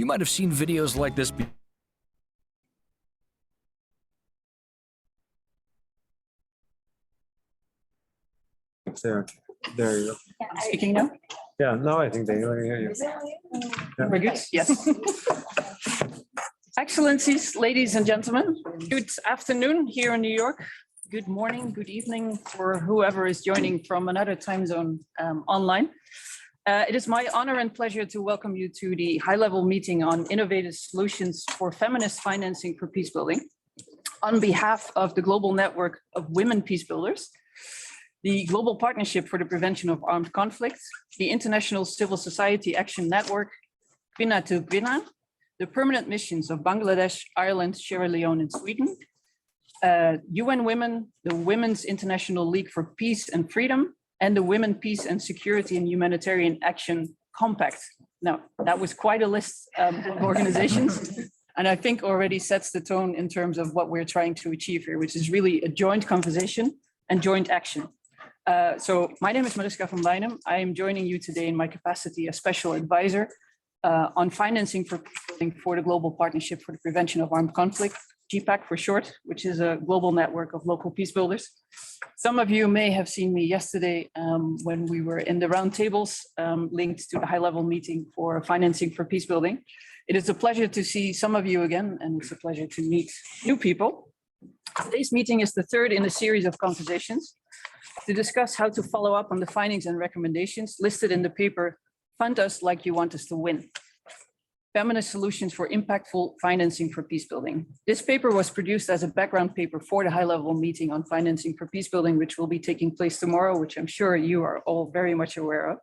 You might have seen videos like this There you go. Speaking now? Yeah, now I think they hear you. Very good, yes. Excellencies, ladies and gentlemen, good afternoon here in New York. Good morning, good evening for whoever is joining from another time zone online. It is my honor and pleasure to welcome you to the high-level meeting on innovative solutions for feminist financing for peacebuilding on behalf of the Global Network of Women Peacebuilders, the Global Partnership for the Prevention of Armed Conflict, the International Civil Society Action Network, Kvinna to Kvinna, the permanent missions of Bangladesh, Ireland, Sierra Leone, and Sweden, UN Women, the Women's International League for Peace and Freedom, and the Women, Peace and Security and Humanitarian Action Compact. Now, that was quite a list of organizations, and I think already sets the tone in terms of what we're trying to achieve here, which is really a joint conversation and joint action. So my name is Mariska van Leijnem. I am joining you today in my capacity as special advisor on financing for the Global Partnership for the Prevention of Armed Conflict, GPPAC for short, which is a global network of local peacebuilders. Some of you may have seen me yesterday when we were in the roundtables linked to the high-level meeting for financing for peacebuilding. It is a pleasure to see some of you again, and it's a pleasure to meet new people. Today's meeting is the third in a series of conversations to discuss how to follow up on the findings and recommendations listed in the paper, Fund Us Like You Want Us to Win, Feminist Solutions for Impactful Financing for Peacebuilding. This paper was produced as a background paper for the high-level meeting on financing for peacebuilding, which will be taking place tomorrow, which I'm sure you are all very much aware of.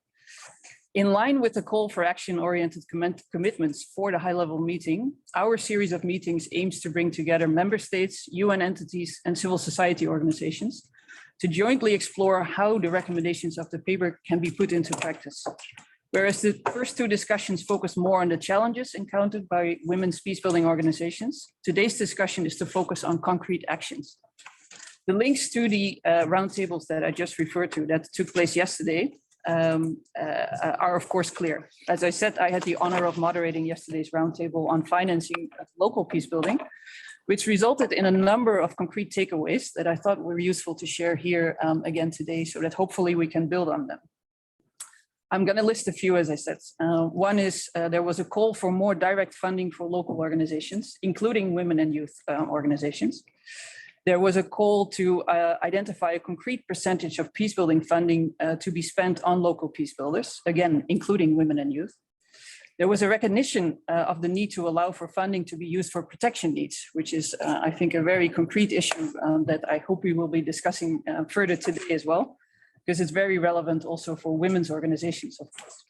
In line with the call for action-oriented commitments for the high-level meeting, our series of meetings aims to bring together member states, UN entities, and civil society organizations to jointly explore how the recommendations of the paper can be put into practice. Whereas the first two discussions focus more on the challenges encountered by women's peacebuilding organizations, today's discussion is to focus on concrete actions. The links to the roundtables that I just referred to that took place yesterday are of course clear. As I said, I had the honor of moderating yesterday's roundtable on financing of local peacebuilding, which resulted in a number of concrete takeaways that I thought were useful to share here again today, so that hopefully we can build on them. I'm going to list a few, as I said. One is there was a call for more direct funding for local organizations, including women and youth organizations. There was a call to identify a concrete percentage of peacebuilding funding to be spent on local peacebuilders, again, including women and youth. There was a recognition of the need to allow for funding to be used for protection needs, which is, I think, a very concrete issue that I hope we will be discussing further today as well, because it's very relevant also for women's organizations, of course.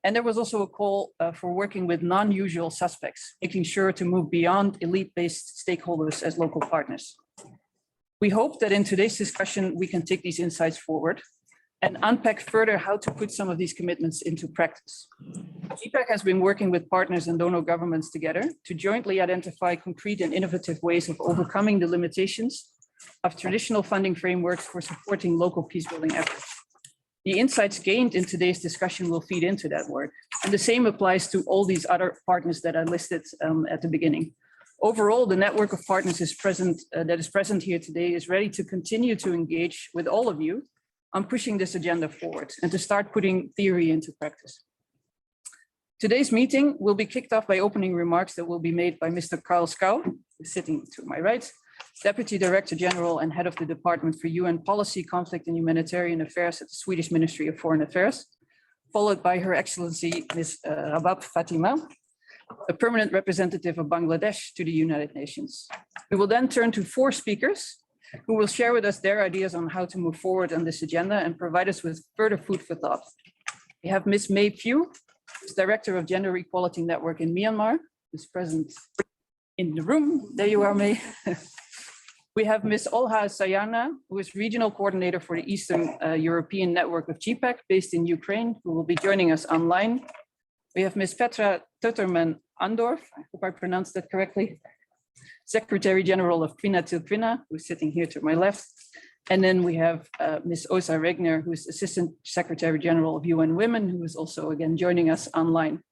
And there was also a call for working with non-usual suspects, making sure to move beyond elite-based stakeholders as local partners. We hope that in today's discussion, we can take these insights forward and unpack further how to put some of these commitments into practice. GPPAC has been working with partners and donor governments together to jointly identify concrete and innovative ways of overcoming the limitations of traditional funding frameworks for supporting local peacebuilding efforts. The insights gained in today's discussion will feed into that work. And the same applies to all these other partners that I listed at the beginning. Overall, the network of partners that is present here today is ready to continue to engage with all of you on pushing this agenda forward and to start putting theory into practice. Today's meeting will be kicked off by opening remarks that will be made by Mr. Carl Skau, who's sitting to my right, Deputy Director General and Head of the Department for UN Policy, Conflict and Humanitarian Affairs at the Swedish Ministry of Foreign Affairs, followed by Her Excellency Ms. Rabab Fatima, a permanent representative of Bangladesh to the United Nations. We will then turn to 4 speakers who will share with us their ideas on how to move forward on this agenda and provide us with further food for thought. We have Ms. May Pugh, who's Director of Gender Equality Network in Myanmar, who's present in the room. There you are, May. We have Ms. Olha Sayana, who is Regional Coordinator for the Eastern European Network of GPPAC based in Ukraine, who will be joining us online. We have Ms. Petra Tutterman-Andorf, I hope I pronounced that correctly, Secretary General of Kvinna to Kvinna, who's sitting here to my left. And then we have Ms. Åsa Regner, who's Assistant Secretary General of UN Women, who is also again joining us online.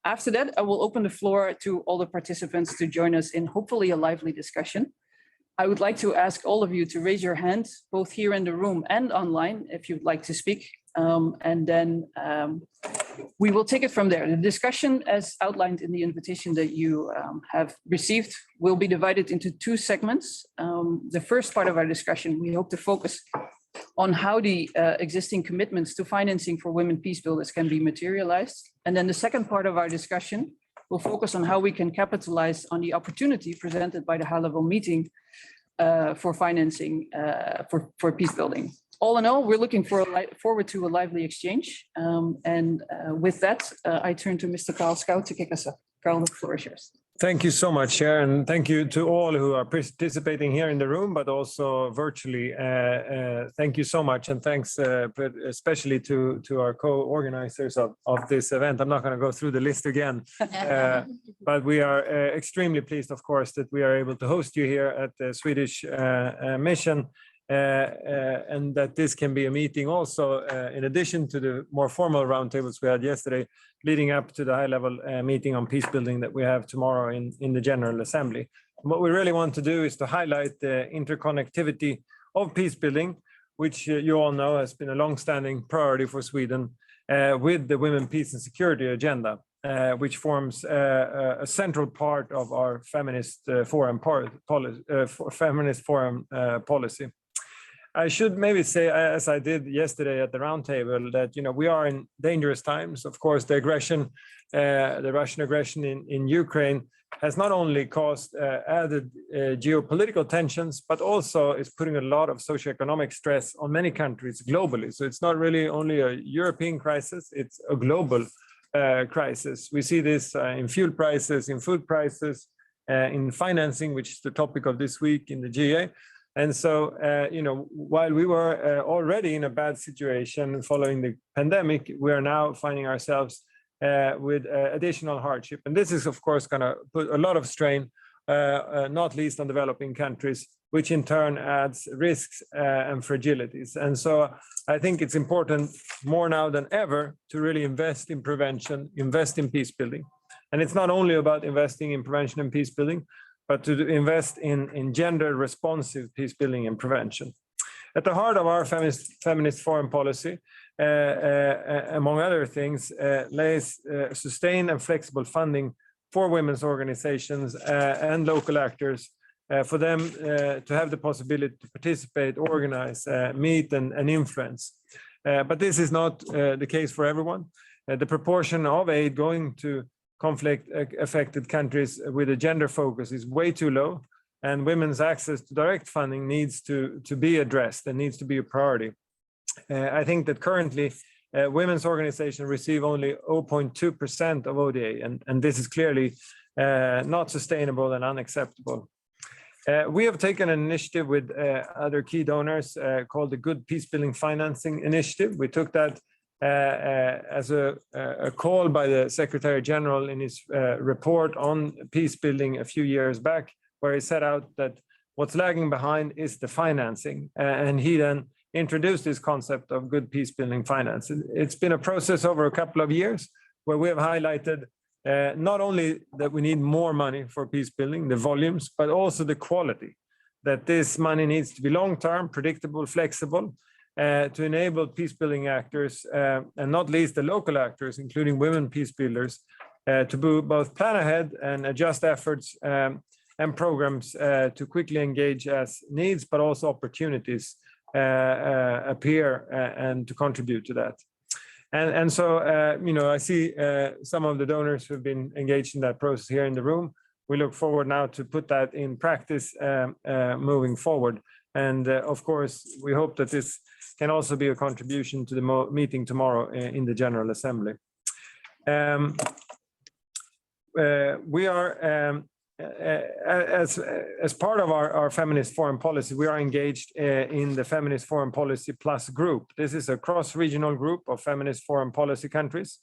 After that, I will open the floor to all the participants to join us in hopefully a lively discussion. I would like to ask all of you to raise your hand, both here in the room and online, if you'd like to speak. And then we will take it from there. The discussion, as outlined in the invitation that you have received, will be divided into two segments. The first part of our discussion, we hope to focus on how the existing commitments to financing for women peacebuilders can be materialized. And then the second part of our discussion will focus on how we can capitalize on the opportunity presented by the high-level meeting for financing for peacebuilding. All in all, we're looking forward to a lively exchange. With that, I turn to Mr. Carl Scout to kick us off. Carl, the floor is yours. Thank you so much, Chair, and thank you to all who are participating here in the room, but also virtually. Thank you so much, and thanks especially to our co-organizers of this event. I'm not going to go through the list again, but we are extremely pleased, of course, that we are able to host you here at the Swedish mission. And that this can be a meeting also, in addition to the more formal roundtables we had yesterday, leading up to the high-level meeting on peacebuilding that we have tomorrow in the General Assembly. And what we really want to do is to highlight the interconnectivity of peacebuilding, which you all know has been a long-standing priority for Sweden, with the Women, Peace and Security agenda, which forms a central part of our feminist foreign policy. I should maybe say, as I did yesterday at the roundtable, that we are in dangerous times. Of course, the Russian aggression in Ukraine has not only caused added geopolitical tensions, but also is putting a lot of socioeconomic stress on many countries globally. So it's not really only a European crisis; it's a global crisis. We see this in fuel prices, in food prices, in financing, which is the topic of this week in the GA. And so, while we were already in a bad situation following the pandemic, we are now finding ourselves with additional hardship. And this is, of course, going to put a lot of strain, not least on developing countries, which in turn adds risks and fragilities. And so I think it's important more now than ever to really invest in prevention, invest in peacebuilding. And it's not only about investing in prevention and peacebuilding, but to invest in gender-responsive peacebuilding and prevention. At the heart of our feminist foreign policy, among other things, lays sustained and flexible funding for women's organizations and local actors, for them to have the possibility to participate, organize, meet, and influence. But this is not the case for everyone. The proportion of aid going to conflict-affected countries with a gender focus is way too low, and women's access to direct funding needs to be addressed and needs to be a priority. I think that currently women's organizations receive only 0.2% of ODA, and this is clearly not sustainable and unacceptable. We have taken an initiative with other key donors called the Good Peacebuilding Financing Initiative. We took that as a call by the Secretary General in his report on peacebuilding a few years back, where he set out that what's lagging behind is the financing. And he then introduced this concept of good peacebuilding finance. It's been a process over a couple of years where we have highlighted not only that we need more money for peacebuilding, the volumes, but also the quality, that this money needs to be long-term, predictable, flexible, to enable peacebuilding actors, and not least the local actors, including women peacebuilders, to both plan ahead and adjust efforts and programs to quickly engage as needs, but also opportunities appear and to contribute to that. And so, I see some of the donors who have been engaged in that process here in the room. We look forward now to put that in practice moving forward. And of course, we hope that this can also be a contribution to the meeting tomorrow in the General Assembly. We are, as part of our feminist foreign policy, we are engaged in the Feminist Foreign Policy Plus group. This is a cross-regional group of feminist foreign policy countries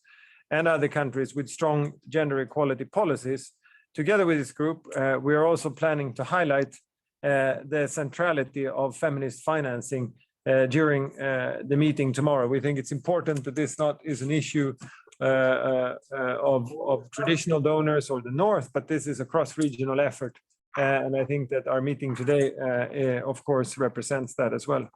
and other countries with strong gender equality policies. Together with this group, we are also planning to highlight the centrality of feminist financing during the meeting tomorrow. We think it's important that this not is an issue of traditional donors or the North, but this is a cross-regional effort. And I think that our meeting today, of course, represents that as well.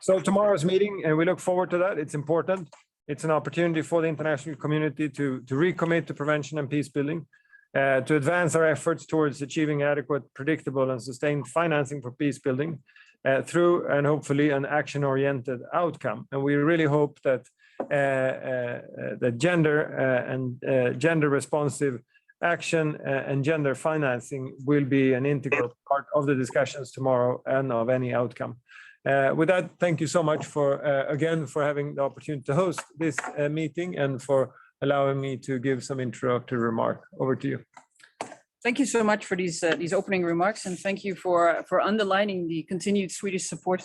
So tomorrow's meeting, and we look forward to that. It's important. It's an opportunity for the international community to recommit to prevention and peace building, to advance our efforts towards achieving adequate, predictable, and sustained financing for peace building through, and hopefully, an action-oriented outcome. And we really hope that the gender and gender-responsive action and gender financing will be an integral part of the discussions tomorrow and of any outcome. With that, thank you so much for, again, for having the opportunity to host this meeting and for allowing me to give some introductory remark. Over to you. Thank you so much for these opening remarks, and thank you for underlining the continued Swedish support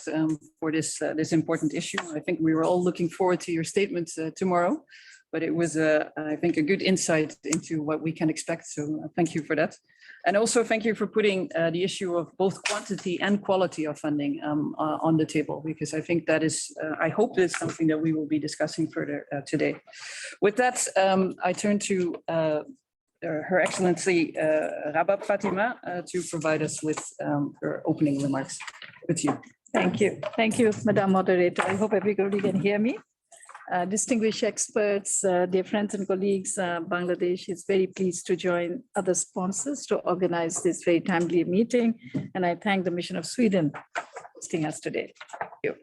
for this important issue. I think we were all looking forward to your statement tomorrow, but it was, I think, a good insight into what we can expect. So thank you for that. And also thank you for putting the issue of both quantity and quality of funding on the table, because I think that is, I hope that's something that we will be discussing further today. With that, I turn to Her Excellency Rabab Fatima to provide us with her opening remarks. With you. Thank you. Thank you, Madam Moderator. I hope everybody can hear me. Distinguished experts, dear friends and colleagues, Bangladesh is very pleased to join other sponsors to organize this very timely meeting. And I thank the Mission of Sweden for hosting us today. Thank you.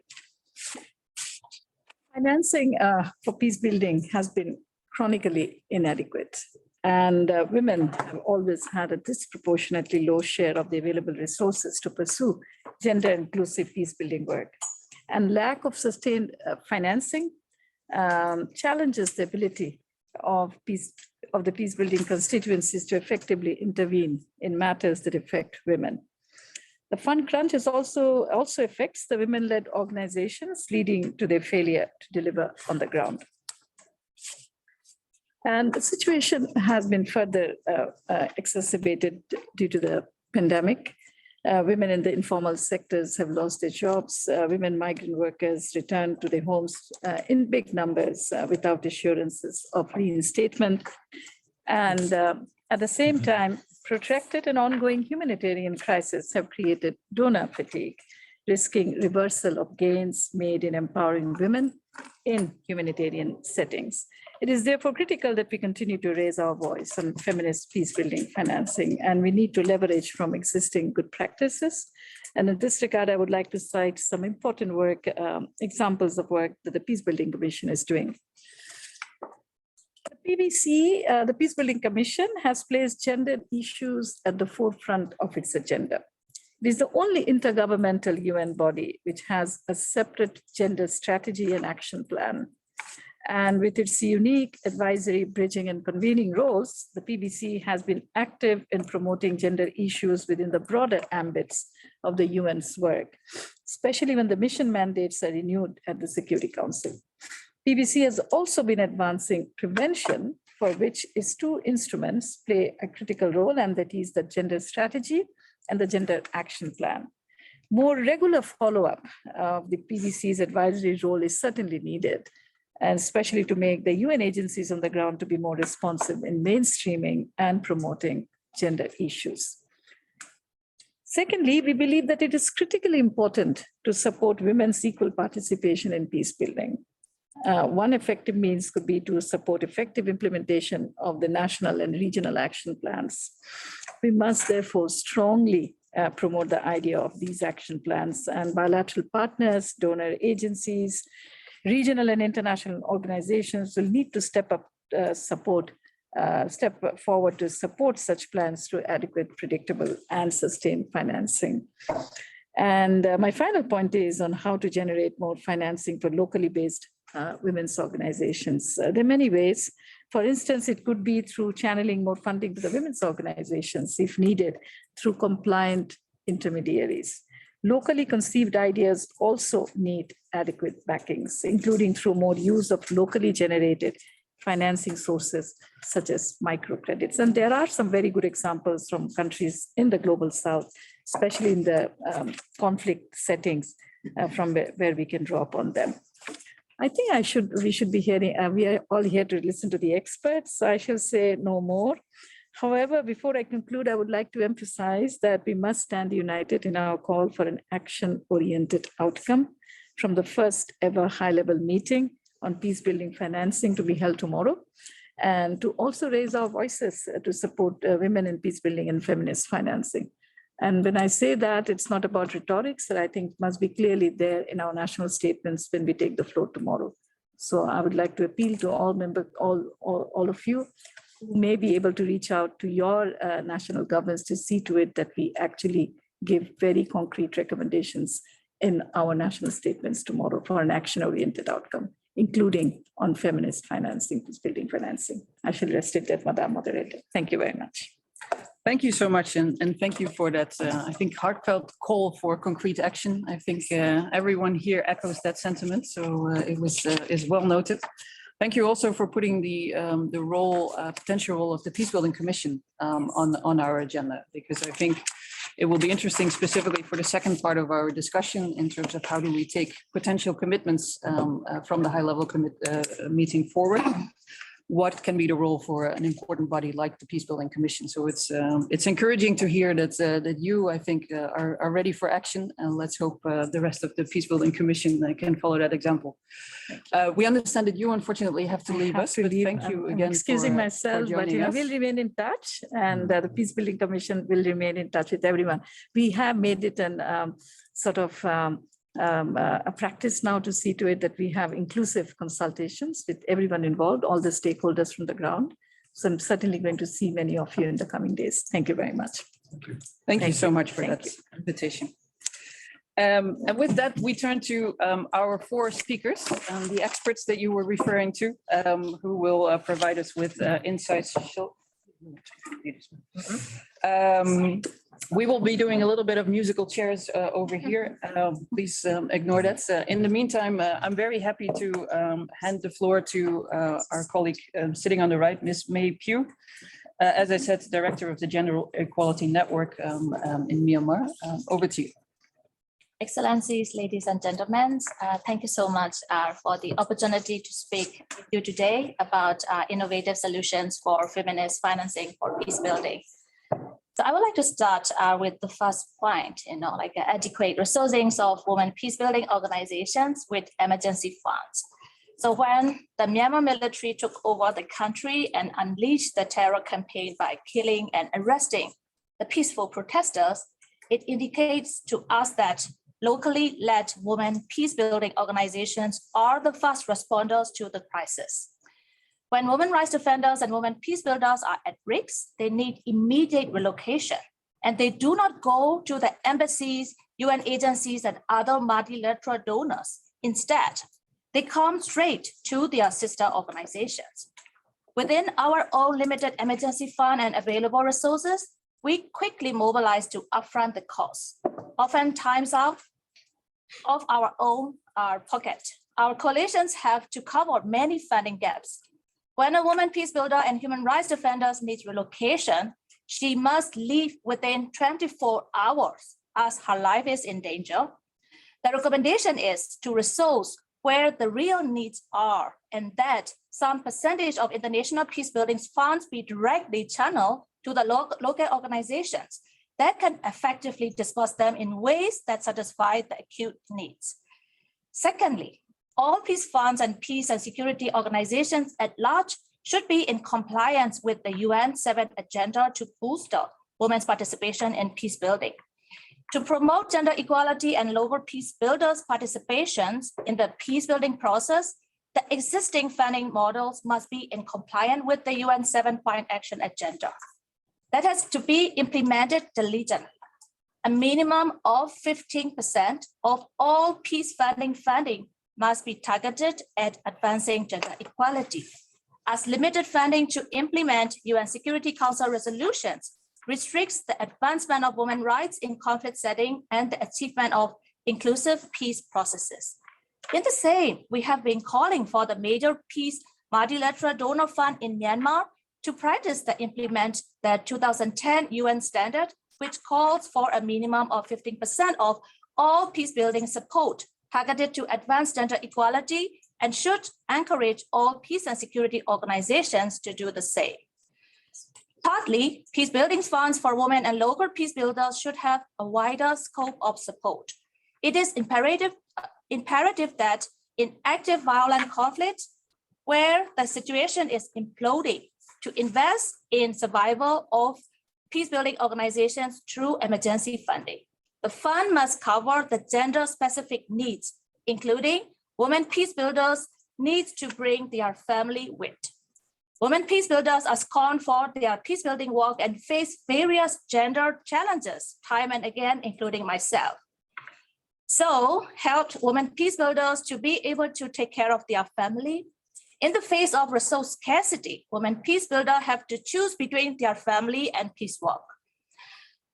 Financing for peace building has been chronically inadequate. And women have always had a disproportionately low share of the available resources to pursue gender-inclusive peace building work. And lack of sustained financing challenges the ability of the peace building constituencies to effectively intervene in matters that affect women. The fund crunch is also affects the women-led organizations, leading to their failure to deliver on the ground. And the situation has been further exacerbated due to the pandemic. Women in the informal sectors have lost their jobs. Women migrant workers return to their homes in big numbers without assurances of reinstatement. And at the same time, protracted and ongoing humanitarian crises have created donor fatigue, risking reversal of gains made in empowering women in humanitarian settings. It is therefore critical that we continue to raise our voice on feminist peace building financing, and we need to leverage from existing good practices. And in this regard, I would like to cite some important work, examples of work that the Peace Building Commission is doing. The PBC, the Peace Building Commission, has placed gender issues at the forefront of its agenda. It is the only intergovernmental UN body which has a separate gender strategy and action plan. And with its unique advisory, bridging, and convening roles, the PBC has been active in promoting gender issues within the broader ambits of the UN's work, especially when the mission mandates are renewed at the Security Council. PBC has also been advancing prevention, for which its two instruments play a critical role, and that is the gender strategy and the gender action plan. More regular follow-up of the PBC's advisory role is certainly needed, and especially to make the UN agencies on the ground to be more responsive in mainstreaming and promoting gender issues. Secondly, we believe that it is critically important to support women's equal participation in peace building. One effective means could be to support effective implementation of the national and regional action plans. We must therefore strongly promote the idea of these action plans, and bilateral partners, donor agencies, regional and international organizations will need to step forward to support such plans through adequate, predictable, and sustained financing. And my final point is on how to generate more financing for locally based women's organizations. There are many ways. For instance, it could be through channeling more funding to the women's organizations, if needed, through compliant intermediaries. Locally conceived ideas also need adequate backings, including through more use of locally generated financing sources, such as microcredits. And there are some very good examples from countries in the global south, especially in the conflict settings, from where we can draw upon them. I think we should be hearing, we are all here to listen to the experts, so I shall say no more. However, before I conclude, I would like to emphasize that we must stand united in our call for an action-oriented outcome from the first ever high-level meeting on peace-building financing to be held tomorrow, and to also raise our voices to support women in peace-building and feminist financing. And when I say that, it's not about rhetorics that I think must be clearly there in our national statements when we take the floor tomorrow. So I would like to appeal to all members, all of you who may be able to reach out to your national governments to see to it that we actually give very concrete recommendations in our national statements tomorrow for an action-oriented outcome, including on feminist financing, peace-building financing. I shall rest it there, Madam Moderator. Thank you very much. Thank you so much, and thank you for that, I think, heartfelt call for concrete action. I think everyone here echoes that sentiment, so it is well noted. Thank you also for putting the potential role of the Peacebuilding Commission on our agenda, because I think it will be interesting specifically for the second part of our discussion in terms of how do we take potential commitments from the high-level meeting forward. What can be the role for an important body like the Peacebuilding Commission? So it's encouraging to hear that you, I think, are ready for action, and let's hope the rest of the Peacebuilding Commission can follow that example. We understand that you unfortunately have to leave us, but thank you again. I'm excusing myself, but we'll remain in touch, and the Peacebuilding Commission will remain in touch with everyone. We have made it an sort of a practice now to see to it that we have inclusive consultations with everyone involved, all the stakeholders from the ground. So I'm certainly going to see many of you in the coming days. Thank you very much. Thank you so much for that invitation. And with that, we turn to our four speakers, the experts that you were referring to, who will provide us with insights. We will be doing a little bit of musical chairs over here. Please ignore that. In the meantime, I'm very happy to hand the floor to our colleague sitting on the right, Ms. May Pugh. As I said, Director of the Gender Equality Network in Myanmar. Over to you. Excellencies, ladies and gentlemen, thank you so much for the opportunity to speak with you today about innovative solutions for feminist financing for peace building. So I would like to start with the first point, like adequate resourcing of women peace building organizations with emergency funds. So when the Myanmar military took over the country and unleashed the terror campaign by killing and arresting the peaceful protesters, it indicates to us that locally led women peace-building organizations are the first responders to the crisis. When women rights defenders and women peace builders are at risk, they need immediate relocation, and they do not go to the embassies, UN agencies, and other multilateral donors. Instead, they come straight to their sister organizations. Within our own limited emergency fund and available resources, we quickly mobilize to upfront the costs, oftentimes out of our own pocket. Our coalitions have to cover many funding gaps. When a woman peace builder and human rights defenders needs relocation, she must leave within 24 hours as her life is in danger. The recommendation is to resource where the real needs are, and that some percentage of international peace building funds be directly channeled to the local organizations that can effectively disperse them in ways that satisfy the acute needs. Secondly, all peace funds and peace and security organizations at large should be in compliance with the UN 7 agenda to boost women's participation in peace building. To promote gender equality and lower peace builders' participations in the peace building process, the existing funding models must be in compliance with the UN 7-point action agenda. That has to be implemented diligently. A minimum of 15% of all peace funding must be targeted at advancing gender equality, as limited funding to implement UN Security Council resolutions restricts the advancement of women's rights in conflict setting and the achievement of inclusive peace processes. In the same, we have been calling for the major peace multilateral donor fund in Myanmar to practice the implement the 2010 UN standard, which calls for a minimum of 15% of all peace building support targeted to advance gender equality and should encourage all peace and security organizations to do the same. Thirdly, peacebuilding funds for women and local peace builders should have a wider scope of support. It is imperative that in active violent conflict, where the situation is imploding, to invest in survival of peacebuilding organizations through emergency funding. The fund must cover the gender-specific needs, including women peace builders needs to bring their family with. Women peace builders are scorned for their peacebuilding work and face various gender challenges time and again, including myself. So help women peace builders to be able to take care of their family. In the face of resource scarcity, women peace builders have to choose between their family and peace work.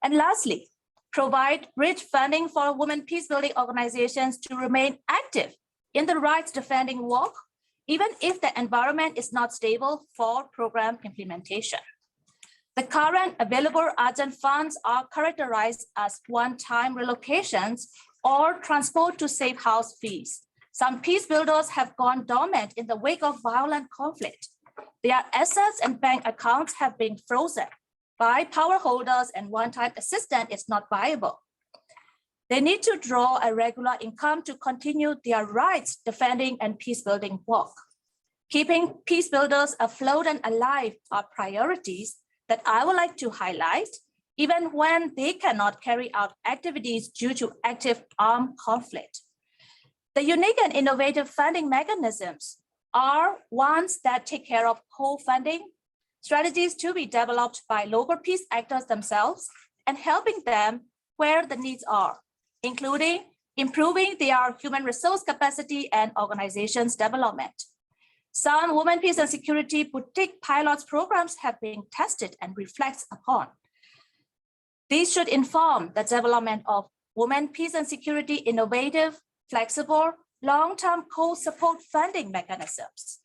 And lastly, provide bridge funding for women peacebuilding organizations to remain active in the rights defending work, even if the environment is not stable for program implementation. The current available urgent funds are characterized as one-time relocations or transport to safe house fees. Some peace builders have gone dormant in the wake of violent conflict. Their assets and bank accounts have been frozen by power holders, and one-time assistance is not viable. They need to draw a regular income to continue their rights defending and peacebuilding work. Keeping peace builders afloat and alive are priorities that I would like to highlight, even when they cannot carry out activities due to active armed conflict. The unique and innovative funding mechanisms are ones that take care of co-funding, strategies to be developed by local peace actors themselves, and helping them where the needs are, including improving their human resource capacity and organizations development. Some women, peace and security boutique pilots programs have been tested and reflects upon. These should inform the development of women, peace and security innovative, flexible, long-term co-support funding mechanisms.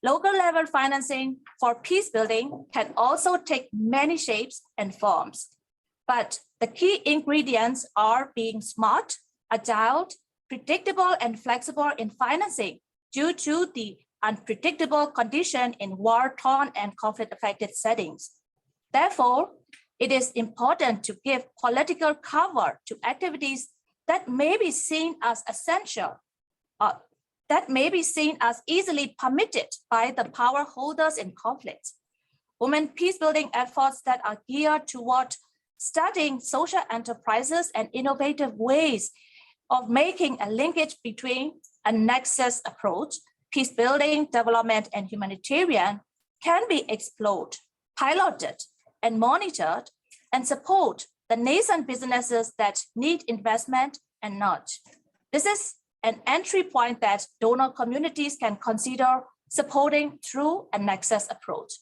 Local level financing for peace building can also take many shapes and forms, but the key ingredients are being smart, agile, predictable, and flexible in financing due to the unpredictable condition in war-torn and conflict-affected settings. Therefore, it is important to give political cover to activities that may be seen as essential, that may be seen as easily permitted by the power holders in conflict. Women peacebuilding efforts that are geared toward studying social enterprises and innovative ways of making a linkage between a nexus approach, peacebuilding, development, and humanitarian can be explored, piloted, and monitored, and support the nascent businesses that need investment and not. This is an entry point that donor communities can consider supporting through a nexus approach.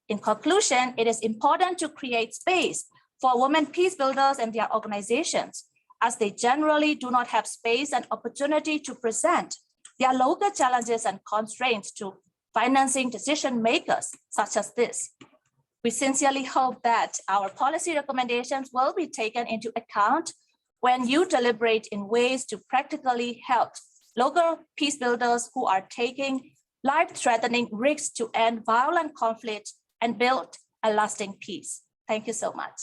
In conclusion, it is important to create space for women peace builders and their organizations, as they generally do not have space and opportunity to present their local challenges and constraints to financing decision makers such as this. We sincerely hope that our policy recommendations will be taken into account when you deliberate in ways to practically help local peace builders who are taking life-threatening risks to end violent conflict and build a lasting peace. Thank you so much.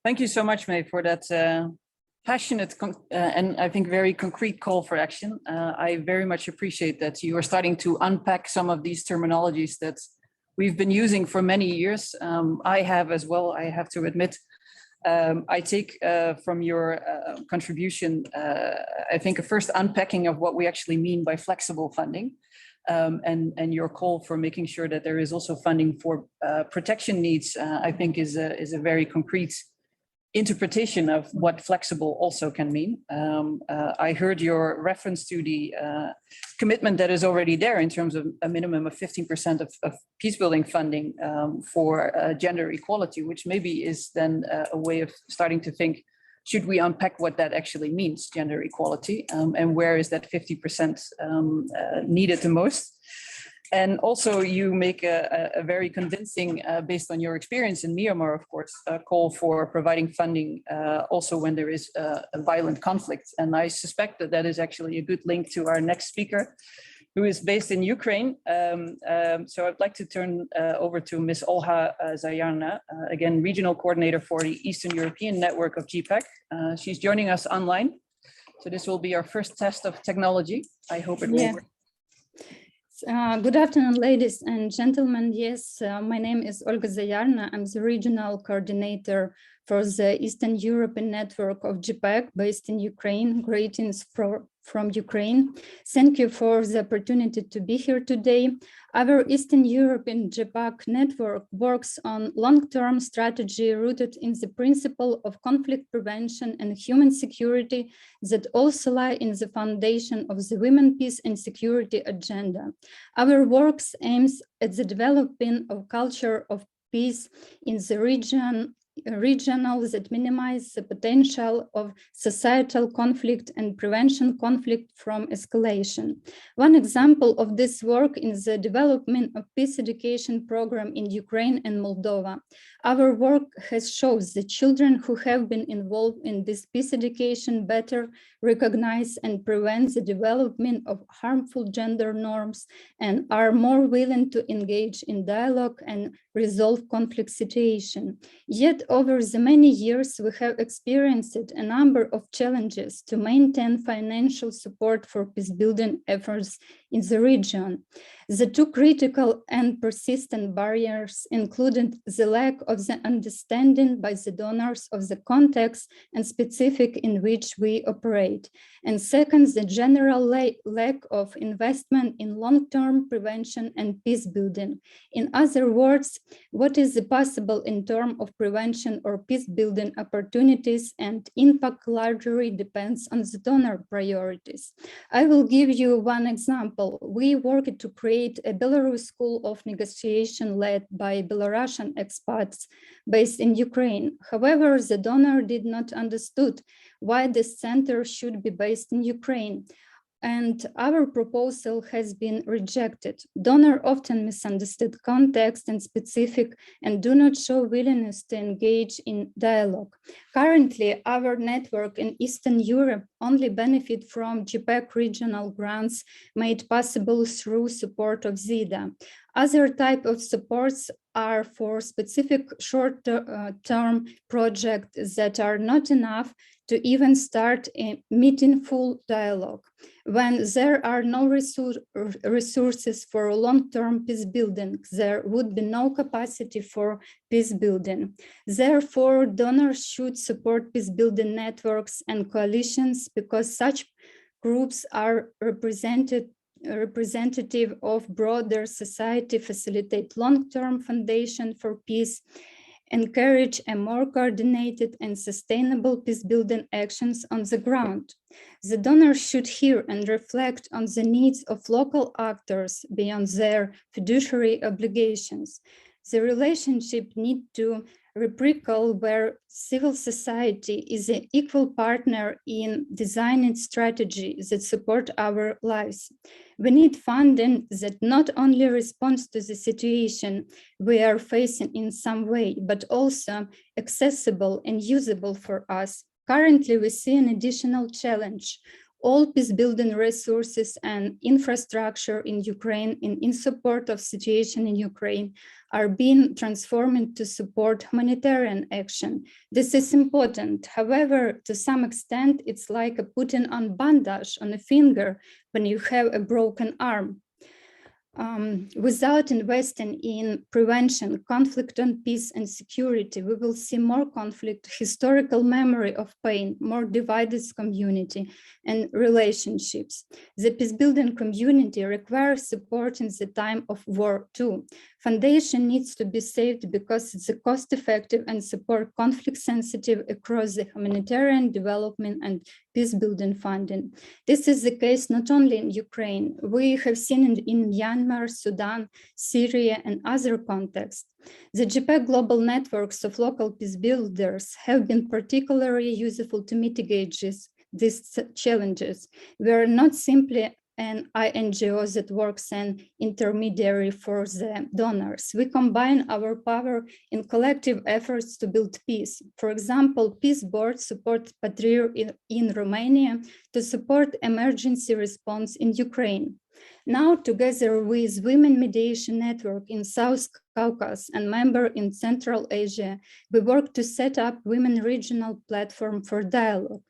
Thank you so much, May, for that passionate and I think very concrete call for action. I very much appreciate that you are starting to unpack some of these terminologies that we've been using for many years. I have as well, I have to admit. I take from your contribution, I think a first unpacking of what we actually mean by flexible funding, and your call for making sure that there is also funding for protection needs, I think is a very concrete interpretation of what flexible also can mean. I heard your reference to the commitment that is already there in terms of a minimum of 15% of peacebuilding funding for gender equality, which maybe is then a way of starting to think, should we unpack what that actually means, gender equality, and where is that 50% needed the most? And also you make a very convincing, based on your experience in Myanmar, of course, a call for providing funding also when there is a violent conflict. And I suspect that that is actually a good link to our next speaker, who is based in Ukraine. So I'd like to turn over to Ms. Olha Zayarna, again, Regional Coordinator for the Eastern European Network of GPPAC. She's joining us online. So this will be our first test of technology. I hope it will work. Good afternoon, ladies and gentlemen. Yes, my name is Olga Zayarna. I'm the regional coordinator for the Eastern European Network of GPPAC based in Ukraine. Greetings from Ukraine. Thank you for the opportunity to be here today. Our Eastern European GPPAC network works on long-term strategy rooted in the principle of conflict prevention and human security that also lie in the foundation of the Women, Peace and Security agenda. Our work aims at the development of culture of peace in the regional that minimize the potential of societal conflict and prevention conflict from escalation. One example of this work is the development of peace education program in Ukraine and Moldova. Our work has shown that children who have been involved in this peace education better recognize and prevent the development of harmful gender norms and are more willing to engage in dialogue and resolve conflict situation. Yet over the many years, we have experienced a number of challenges to maintain financial support for peacebuilding efforts in the region. The two critical and persistent barriers included the lack of the understanding by the donors of the context and specific in which we operate. And second, the general lack of investment in long-term prevention and peace building. In other words, what is possible in terms of prevention or peace building opportunities and impact largely depends on the donor priorities. I will give you one example. We worked to create a Belarus School of Negotiation led by Belarusian expats based in Ukraine. However, the donor did not understood why the center should be based in Ukraine, and our proposal has been rejected. Donors often misunderstood context and specific and do not show willingness to engage in dialogue. Currently, our network in Eastern Europe only benefit from GPPAC regional grants made possible through support of ZIDA. Other type of supports are for specific short-term projects that are not enough to even start a meaningful dialogue. When there are no resources for long-term peace building, there would be no capacity for peace building. Therefore, donors should support peace building networks and coalitions because such groups are representative of broader society, facilitate long-term foundation for peace, encourage a more coordinated and sustainable peace-building actions on the ground. The donors should hear and reflect on the needs of local actors beyond their fiduciary obligations. The relationship needs to reciprocate where civil society is an equal partner in designing strategies that support our lives. We need funding that not only responds to the situation we are facing in some way, but also accessible and usable for us. Currently, we see an additional challenge. All peace-building resources and infrastructure in Ukraine and in support of situation in Ukraine are being transformed to support humanitarian action. This is important. However, to some extent, it's like putting on bandage on a finger when you have a broken arm. Without investing in prevention, conflict on peace and security, we will see more conflict, historical memory of pain, more divided community and relationships. The peace-building community requires support in the time of war too. Foundation needs to be saved because it's cost-effective and support conflict-sensitive across the humanitarian development and peace-building funding. This is the case not only in Ukraine. We have seen it in Myanmar, Sudan, Syria, and other contexts. The GPPAC global networks of local peacebuilders have been particularly useful to mitigate these challenges. We are not simply an INGO that works an intermediary for the donors. We combine our power in collective efforts to build peace. For example, Peace Board supports Patria in Romania to support emergency response in Ukraine. Now, together with Women Mediation Network in South Caucasus and member in Central Asia, we work to set up Women Regional Platform for Dialogue.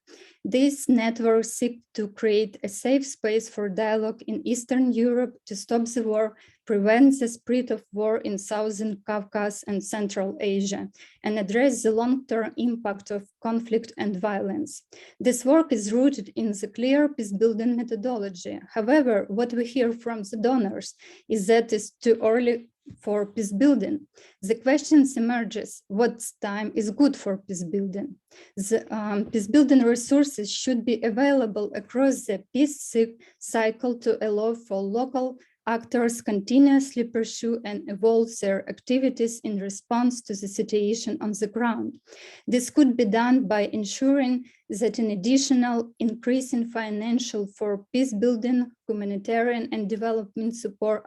This network seeks to create a safe space for dialogue in Eastern Europe to stop the war, prevent the spread of war in Southern Caucasus and Central Asia, and address the long-term impact of conflict and violence. This work is rooted in the clear peace-building methodology. However, what we hear from the donors is that it's too early for peace building. The questions emerges, what time is good for peace building? The peace building resources should be available across the peace cycle to allow for local actors continuously pursue and evolve their activities in response to the situation on the ground. This could be done by ensuring that an additional increase in financial for peace building, humanitarian and development support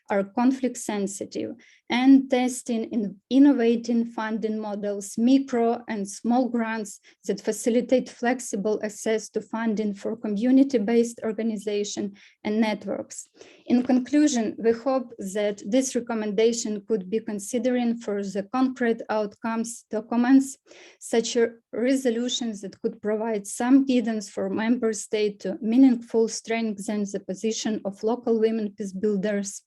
are conflict sensitive, and testing in innovating funding models, micro and small grants that facilitate flexible access to funding for community-based organization and networks. In conclusion, we hope that this recommendation could be considering for the concrete outcomes documents, such as resolutions that could provide some guidance for member states to meaningful strengthen the position of local women peace builders,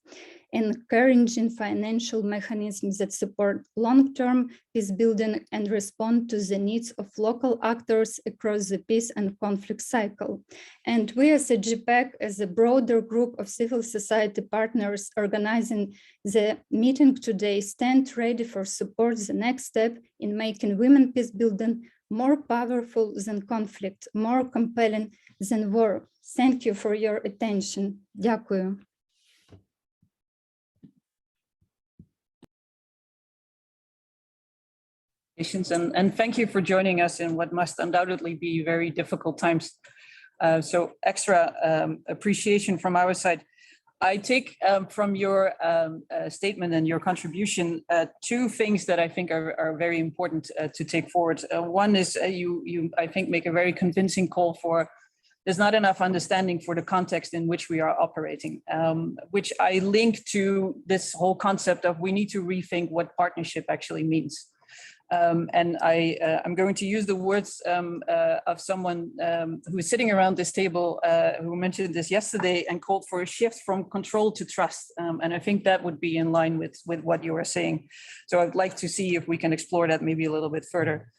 encouraging financial mechanisms that support long-term peace building and respond to the needs of local actors across the peace and conflict cycle. And we as a GPPAC, as a broader group of civil society partners organizing the meeting today, stand ready for support the next step in making women peace building more powerful than conflict, more compelling than war. Thank you for your attention. Дякую. And thank you for joining us in what must undoubtedly be very difficult times. So extra appreciation from our side. I take from your statement and your contribution two things that I think are very important to take forward. One is you, I think, make a very convincing call for there's not enough understanding for the context in which we are operating, which I link to this whole concept of we need to rethink what partnership actually means. And I'm going to use the words of someone who is sitting around this table who mentioned this yesterday and called for a shift from control to trust. And I think that would be in line with what you were saying. So I'd like to see if we can explore that maybe a little bit further.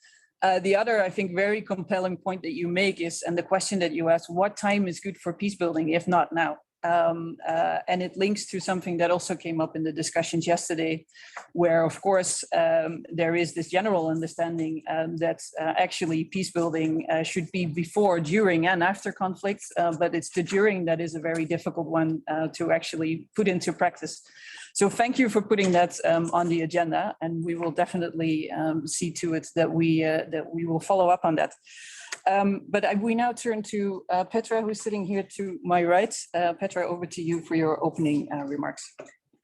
The other, I think, very compelling point that you make is, and the question that you asked, what time is good for peace building, if not now? And it links to something that also came up in the discussions yesterday, where, of course, there is this general understanding that actually peace building should be before, during, and after conflicts, but it's the during that is a very difficult one to actually put into practice. So thank you for putting that on the agenda, and we will definitely see to it that we will follow up on that. But we now turn to Petra, who's sitting here to my right. Petra, over to you for your opening remarks.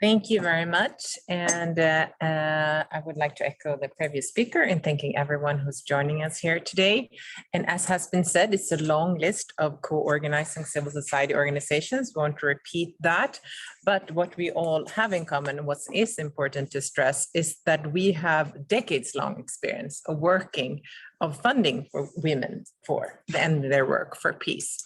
Thank you very much. And I would like to echo the previous speaker in thanking everyone who's joining us here today. And as has been said, it's a long list of co-organizing civil society organizations. We won't repeat that. But what we all have in common, and what is important to stress, is that we have decades-long experience of working, of funding for women for and their work for peace.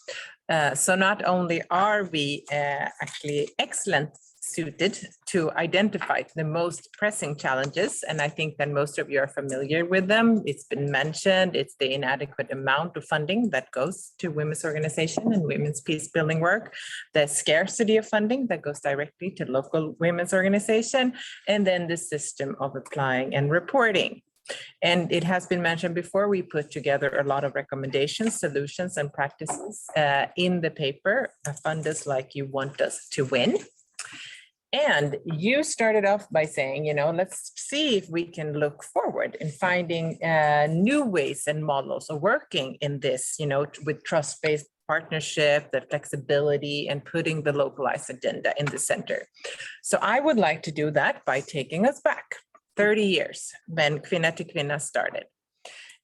So not only are we actually excellent suited to identify the most pressing challenges, and I think that most of you are familiar with them. It's been mentioned, it's the inadequate amount of funding that goes to women's organization and women's peace building work, the scarcity of funding that goes directly to local women's organization, and then the system of applying and reporting. And it has been mentioned before, we put together a lot of recommendations, solutions, and practices in the paper, Fund Us Like You Want Us to Win. And you started off by saying, let's see if we can look forward in finding new ways and models of working in this, with trust-based partnership, the flexibility, and putting the localized agenda in the center. So I would like to do that by taking us back 30 years when Kvinna to Kvinna started.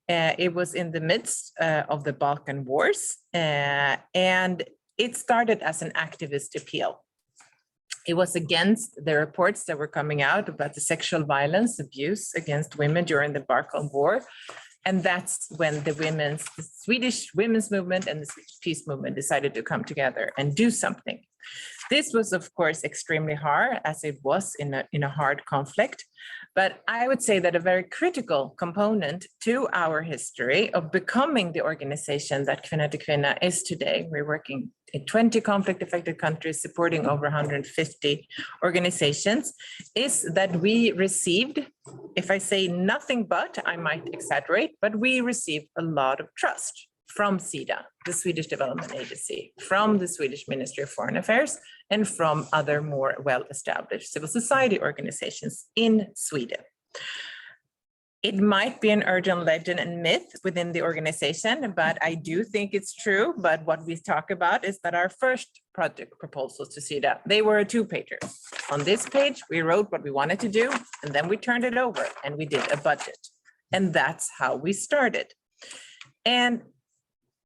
It was in the midst of the Balkan Wars, and it started as an activist appeal. It was against the reports that were coming out about the sexual violence, abuse against women during the Balkan War. And that's when the Swedish women's movement and the Swedish peace movement decided to come together and do something. This was, of course, extremely hard, as it was in a hard conflict. But I would say that a very critical component to our history of becoming the organization that Kvinna to Kvinna is today, we're working in 20 conflict-affected countries, supporting over 150 organizations, is that we received, if I say nothing but, I might exaggerate, but we received a lot of trust from SIDA, the Swedish Development Agency, from the Swedish Ministry of Foreign Affairs, and from other more well-established civil society organizations in Sweden. It might be an urgent legend and myth within the organization, but I do think it's true. But what we talk about is that our first project proposals to SIDA, they were a two-pager. On this page, we wrote what we wanted to do, and then we turned it over and we did a budget. And that's how we started. And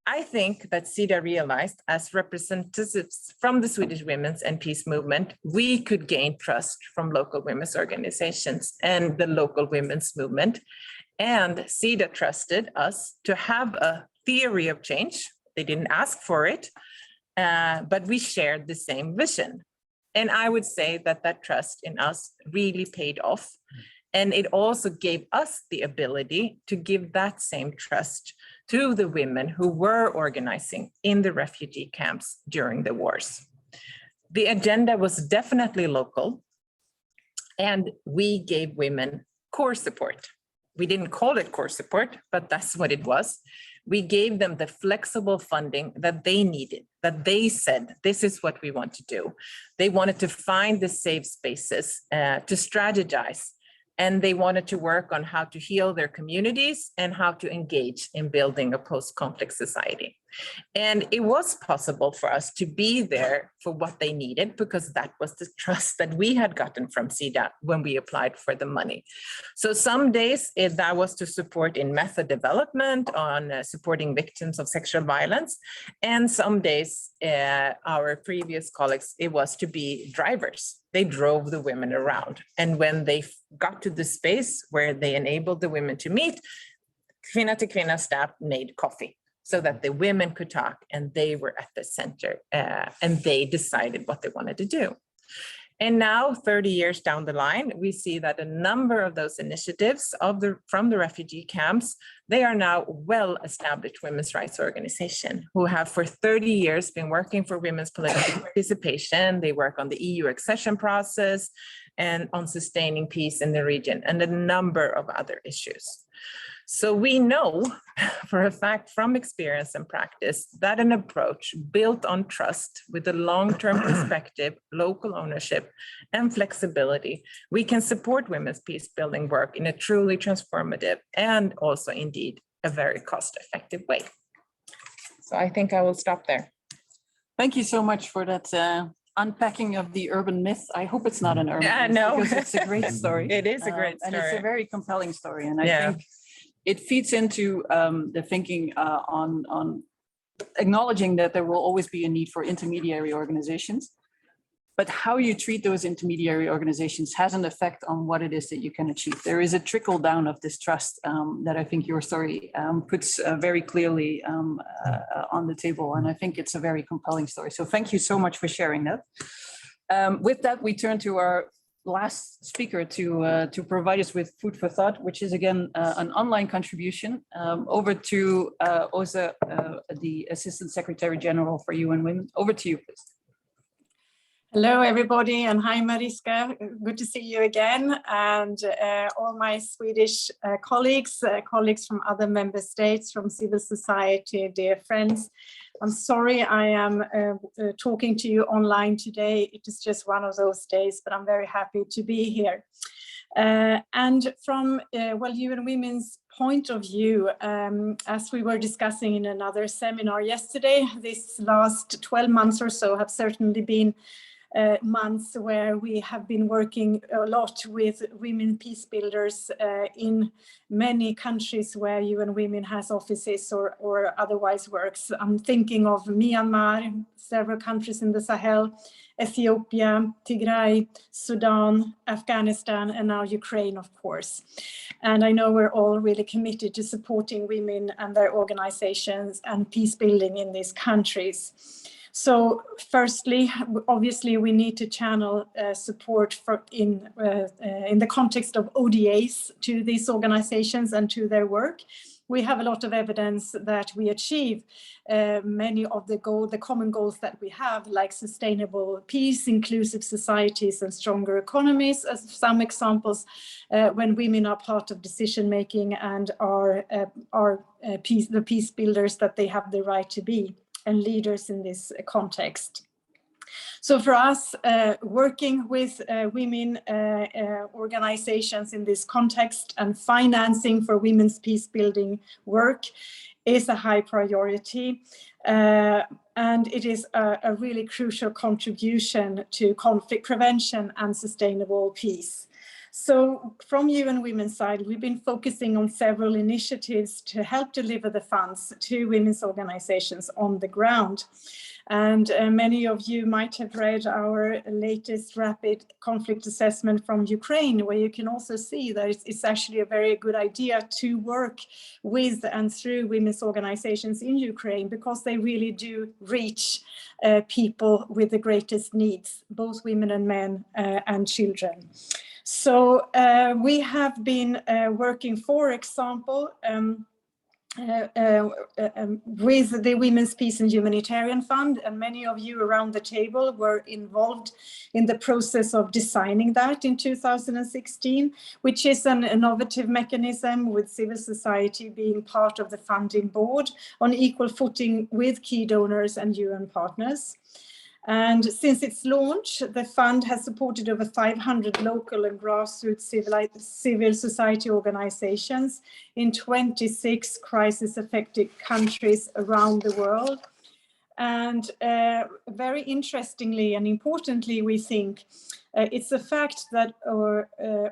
I think that SIDA realized, as representatives from the Swedish women's and peace movement, we could gain trust from local women's organizations and the local women's movement. And SIDA trusted us to have a theory of change. They didn't ask for it, but we shared the same vision. And I would say that that trust in us really paid off. And it also gave us the ability to give that same trust to the women who were organizing in the refugee camps during the wars. The agenda was definitely local, and we gave women core support. We didn't call it core support, but that's what it was. We gave them the flexible funding that they needed, that they said, this is what we want to do. They wanted to find the safe spaces to strategize. And they wanted to work on how to heal their communities and how to engage in building a post-conflict society. And it was possible for us to be there for what they needed, because that was the trust that we had gotten from SIDA when we applied for the money. So some days that was to support in method development, on supporting victims of sexual violence. And some days, our previous colleagues, it was to be drivers. They drove the women around. And when they got to the space where they enabled the women to meet, Kvinna to Kvinna staff made coffee so that the women could talk, and they were at the center, and they decided what they wanted to do. And now, 30 years down the line, we see that a number of those initiatives from the refugee camps, they are now well-established women's rights organizations who have for 30 years been working for women's political participation. They work on the EU accession process and on sustaining peace in the region, and a number of other issues. So we know for a fact from experience and practice that an approach built on trust with a long-term perspective, local ownership, and flexibility, we can support women's peace building work in a truly transformative and also indeed a very cost-effective way. So I think I will stop there. Thank you so much for that unpacking of the urban myth. I hope it's not an urban myth, no. because it's a great story. It is a great story. And it's a very compelling story. And I think it feeds into the thinking on acknowledging that there will always be a need for intermediary organizations, but how you treat those intermediary organizations has an effect on what it is that you can achieve. There is a trickle down of this trust that I think your story puts very clearly on the table. And I think it's a very compelling story. So thank you so much for sharing that. With that, we turn to our last speaker to provide us with food for thought, which is again an online contribution. Over to Oza, the Assistant Secretary General for UN Women. Over to you, please. Hello, everybody, and hi, Mariska. Good to see you again, and all my Swedish colleagues from other member states, from civil society, dear friends. I'm sorry I am talking to you online today. It is just one of those days, but I'm very happy to be here. And from UN Women's point of view, as we were discussing in another seminar yesterday, this last 12 months or so have certainly been months where we have been working a lot with women peace builders in many countries where UN Women has offices or otherwise works. I'm thinking of Myanmar, several countries in the Sahel, Ethiopia, Tigray, Sudan, Afghanistan, and now Ukraine, of course. And I know we're all really committed to supporting women and their organizations and peace building in these countries. So firstly, obviously, we need to channel support in the context of ODAs to these organizations and to their work. We have a lot of evidence that we achieve many of the common goals that we have, like sustainable peace, inclusive societies, and stronger economies, as some examples, when women are part of decision making and are the peace builders that they have the right to be, and leaders in this context. So for us, working with women organizations in this context and financing for women's peace building work is a high priority. And it is a really crucial contribution to conflict prevention and sustainable peace. So from UN Women's side, we've been focusing on several initiatives to help deliver the funds to women's organizations on the ground. And many of you might have read our latest rapid conflict assessment from Ukraine, where you can also see that it's actually a very good idea to work with and through women's organizations in Ukraine, because they really do reach people with the greatest needs, both women and men and children. So we have been working, for example, with the Women's Peace and Humanitarian Fund, and many of you around the table were involved in the process of designing that in 2016, which is an innovative mechanism with civil society being part of the funding board on equal footing with key donors and UN partners. And since its launch, the fund has supported over 500 local and grassroots civil society organizations in 26 crisis-affected countries around the world. And very interestingly and importantly, we think it's a fact that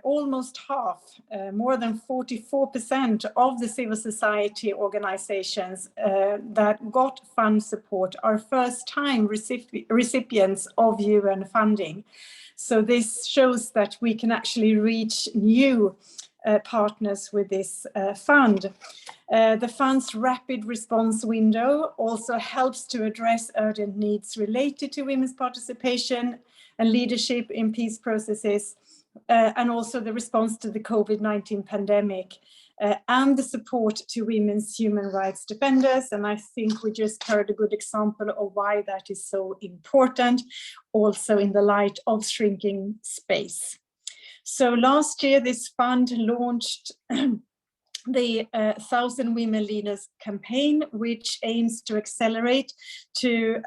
almost half, more than 44% of the civil society organizations that got fund support are first-time recipients of UN funding. So this shows that we can actually reach new partners with this fund. The fund's rapid response window also helps to address urgent needs related to women's participation and leadership in peace processes, and also the response to the COVID-19 pandemic, and the support to women's human rights defenders. And I think we just heard a good example of why that is so important, also in the light of shrinking space. So last year, this fund launched the 1,000 Women Leaders campaign, which aims to accelerate to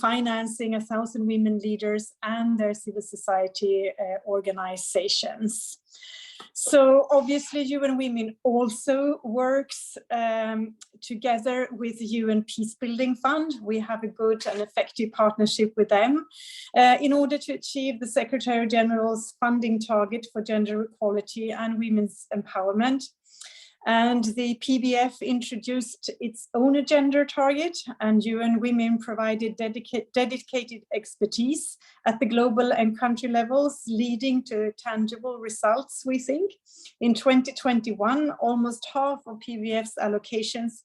financing 1,000 women leaders and their civil society organizations. So obviously UN Women also works together with the UN Peacebuilding Fund. We have a good and effective partnership with them in order to achieve the Secretary General's funding target for gender equality and women's empowerment. And the PBF introduced its own gender target, and UN Women provided dedicated expertise at the global and country levels, leading to tangible results, we think. In 2021, almost half of PBF's allocations,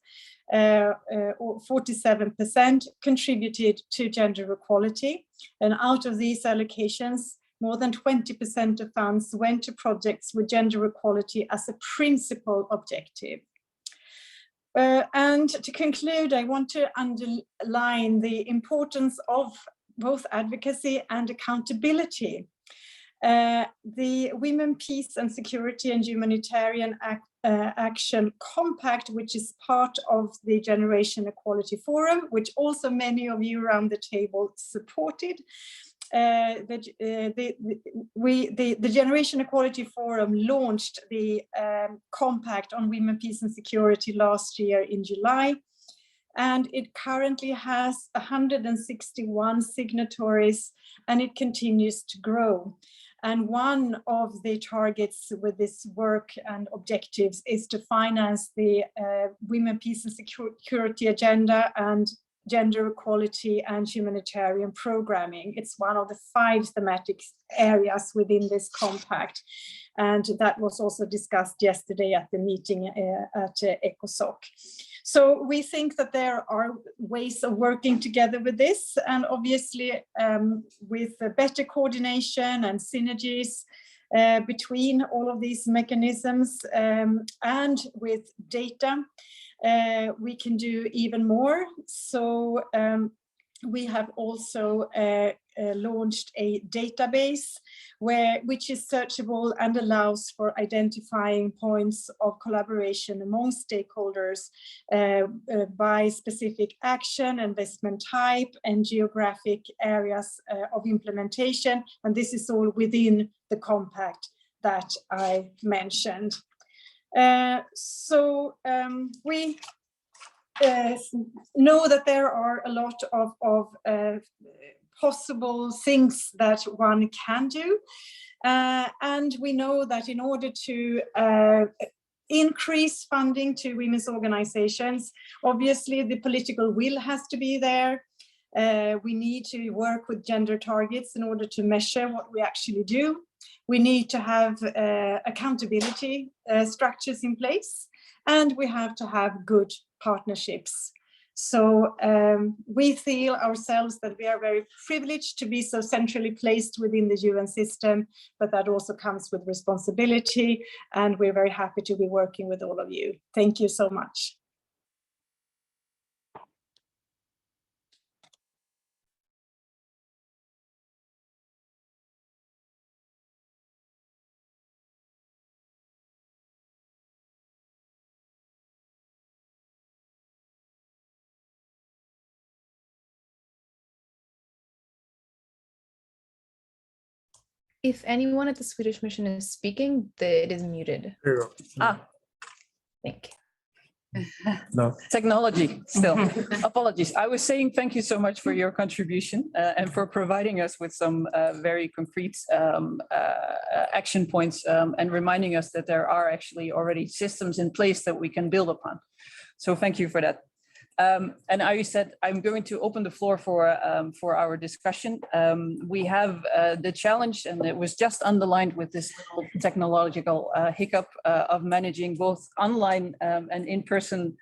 or 47%, contributed to gender equality. And out of these allocations, more than 20% of funds went to projects with gender equality as a principal objective. And to conclude, I want to underline the importance of both advocacy and accountability. The Women, Peace and Security and Humanitarian Action Compact, which is part of the Generation Equality Forum, which also many of you around the table supported, the Generation Equality Forum launched the Compact on Women, Peace and Security last year in July. And it currently has 161 signatories, and it continues to grow. And one of the targets with this work and objectives is to finance the Women, Peace and Security agenda and gender equality and humanitarian programming. It's one of the 5 thematic areas within this compact. And that was also discussed yesterday at the meeting at ECOSOC. So we think that there are ways of working together with this, and obviously with better coordination and synergies between all of these mechanisms and with data, we can do even more. So we have also launched a database which is searchable and allows for identifying points of collaboration among stakeholders by specific action, investment type, and geographic areas of implementation. And this is all within the compact that I mentioned. We know that there are a lot of possible things that one can do. And we know that in order to increase funding to women's organizations, obviously the political will has to be there. We need to work with gender targets in order to measure what we actually do. We need to have accountability structures in place, and we have to have good partnerships. So we feel ourselves that we are very privileged to be so centrally placed within the UN system, but that also comes with responsibility, and we're very happy to be working with all of you. Thank you so much. If anyone at the Swedish mission is speaking, it is muted. Thank you. No. Technology still. Apologies. I was saying thank you so much for your contribution and for providing us with some very concrete action points and reminding us that there are actually already systems in place that we can build upon. So thank you for that. And I said I'm going to open the floor for our discussion. We have the challenge, and it was just underlined with this little technological hiccup of managing both online and in-person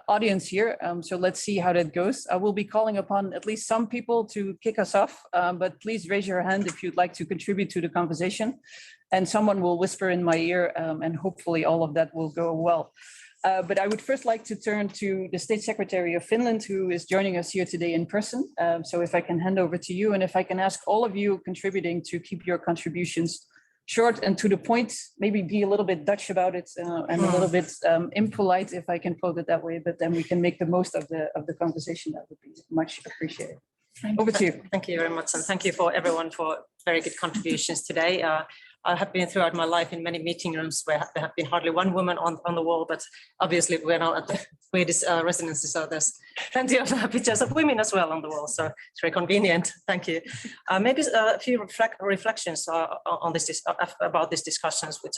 audience here. So let's see how that goes. I will be calling upon at least some people to kick us off, but please raise your hand if you'd like to contribute to the conversation, and someone will whisper in my ear, and hopefully all of that will go well. But I would first like to turn to the State Secretary of Finland, who is joining us here today in person. So if I can hand over to you, and if I can ask all of you contributing to keep your contributions short and to the point, maybe be a little bit Dutch about it and a little bit impolite, if I can quote it that way, but then we can make the most of the conversation. That would be much appreciated. Over to you. Thank you very much, and thank you for everyone for very good contributions today. I have been throughout my life in many meeting rooms where there have been hardly one woman on the wall, but obviously we're now at the Swedish residency, so there's plenty of pictures of women as well on the wall, so it's very convenient. Thank you. Maybe a few reflections on this about these discussions, which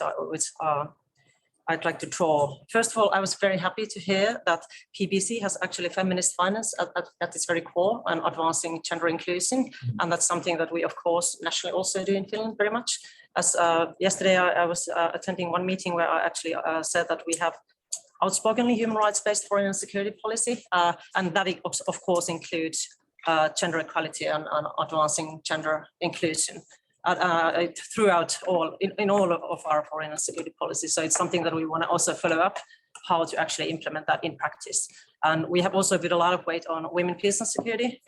I'd like to draw. First of all, I was very happy to hear that PBC has actually feminist finance at its very core and advancing gender inclusion, and that's something that we, of course, nationally also do in Finland very much. As yesterday, I was attending one meeting where I actually said that we have outspokenly human rights-based foreign and security policy, and that of course includes gender equality and advancing gender inclusion throughout in all of our foreign and security policies. So it's something that we want to also follow up, how to actually implement that in practice. And we have also put a lot of weight on women, peace and security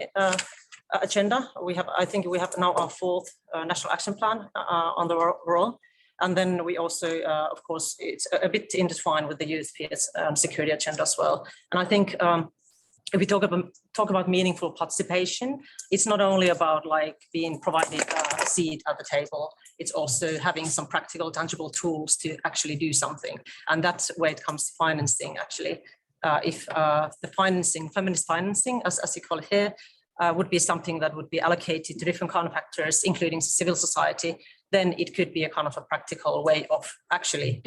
agenda. I think we have now our 4th national action plan on the roll. And then we also, of course, it's a bit intertwined with the youth peace and security agenda as well. And I think if we talk about meaningful participation, it's not only about like being provided a seat at the table, it's also having some practical, tangible tools to actually do something. And that's where it comes to financing, actually. If the financing, feminist financing, as you call it here, would be something that would be allocated to different kind of actors, including civil society, then it could be a kind of a practical way of actually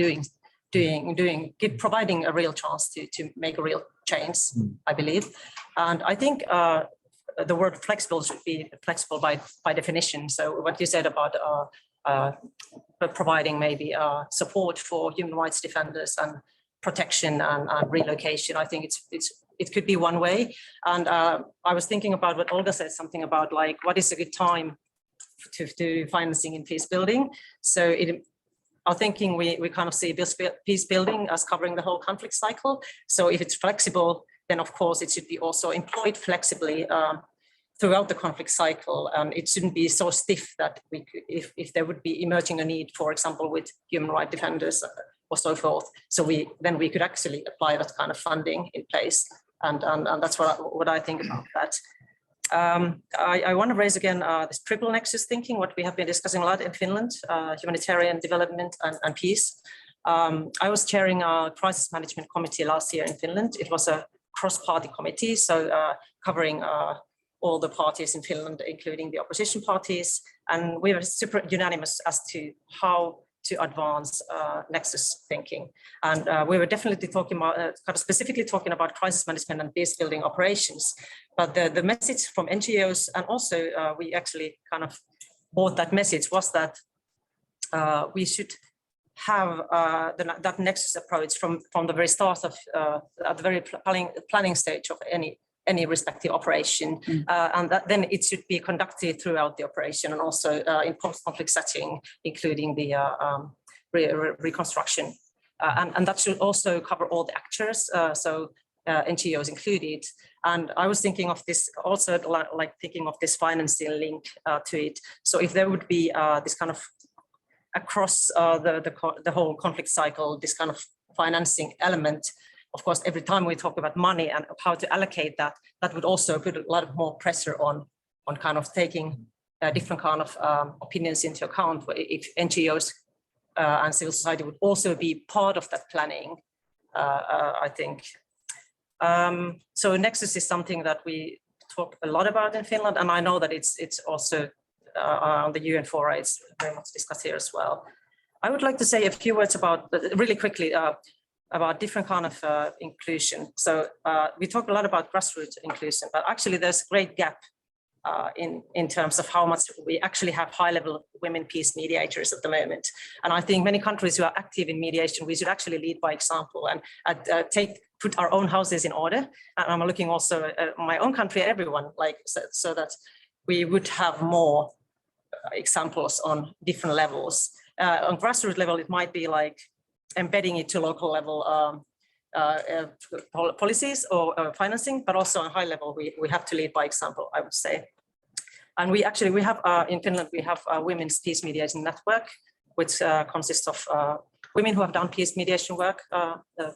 providing a real chance to make a real change, I believe. And I think the word flexible should be flexible by definition. So what you said about providing maybe support for human rights defenders and protection and relocation, I think it could be one way. And I was thinking about what Olga said, something about like, what is a good time to do financing in peace building? So I'm thinking we kind of see peace building as covering the whole conflict cycle. So if it's flexible, then of course it should be also employed flexibly throughout the conflict cycle. It shouldn't be so stiff that we could, if there would be emerging a need, for example, with human rights defenders or so forth. So we could actually apply that kind of funding in place. And that's what I think about that. I want to raise again this triple nexus thinking, what we have been discussing a lot in Finland, humanitarian development and peace. I was chairing a crisis management committee last year in Finland. It was a cross-party committee, so covering all the parties in Finland, including the opposition parties. And we were super unanimous as to how to advance nexus thinking. And we were definitely talking about, kind of specifically talking about crisis management and peace building operations. But the message from NGOs, and also we actually kind of bought that message, was that we should have that nexus approach from the very start of, at the very planning stage of any respective operation, and that then it should be conducted throughout the operation and also in post-conflict setting, including the reconstruction. And that should also cover all the actors, so NGOs included. And I was thinking of this also, like thinking of this financing link to it. So if there would be this kind of across the whole conflict cycle, this kind of financing element. Of course, every time we talk about money and how to allocate that, that would also put a lot of more pressure on kind of taking different kind of opinions into account. If NGOs and civil society would also be part of that planning, I think. So Nexus is something that we talk a lot about in Finland, and I know that it's also on the UN fora, it's very much discussed here as well. I would like to say a few words about, really quickly, about different kind of inclusion. So we talk a lot about grassroots inclusion, but actually there's a great gap in terms of how much we actually have high-level women peace mediators at the moment. And I think many countries who are active in mediation, we should actually lead by example and put our own houses in order. And I'm looking also at my own country, everyone, like so that we would have more examples on different levels. On grassroots level, it might be like embedding it to local level policies or financing, but also on high level, we have to lead by example, I would say. And we have in Finland, we have a women's peace mediation network, which consists of women who have done peace mediation work,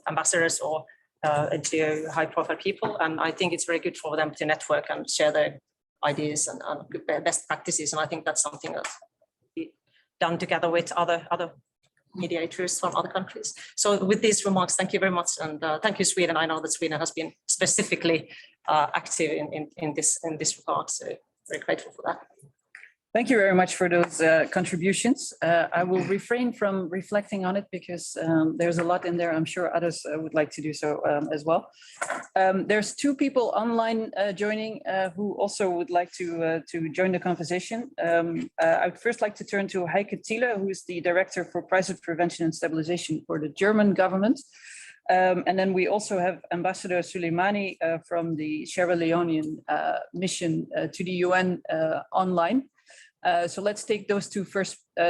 ambassadors or NGO high profile people. And I think it's very good for them to network and share their ideas and best practices. And I think that's something that's done together with other mediators from other countries. So with these remarks, thank you very much. And thank you, Sweden. I know that Sweden has been specifically active in this regard. So very grateful for that. Thank you very much for those contributions. I will refrain from reflecting on it because there's a lot in there. I'm sure others would like to do so as well. There's two people online joining who also would like to join the conversation. I would first like to turn to Heike Thiele, who is the Director for Crisis Prevention and Stabilization for the German government. And then we also have Ambassador Suleimani from the Sierra Leonean mission to the UN online. So let's take those two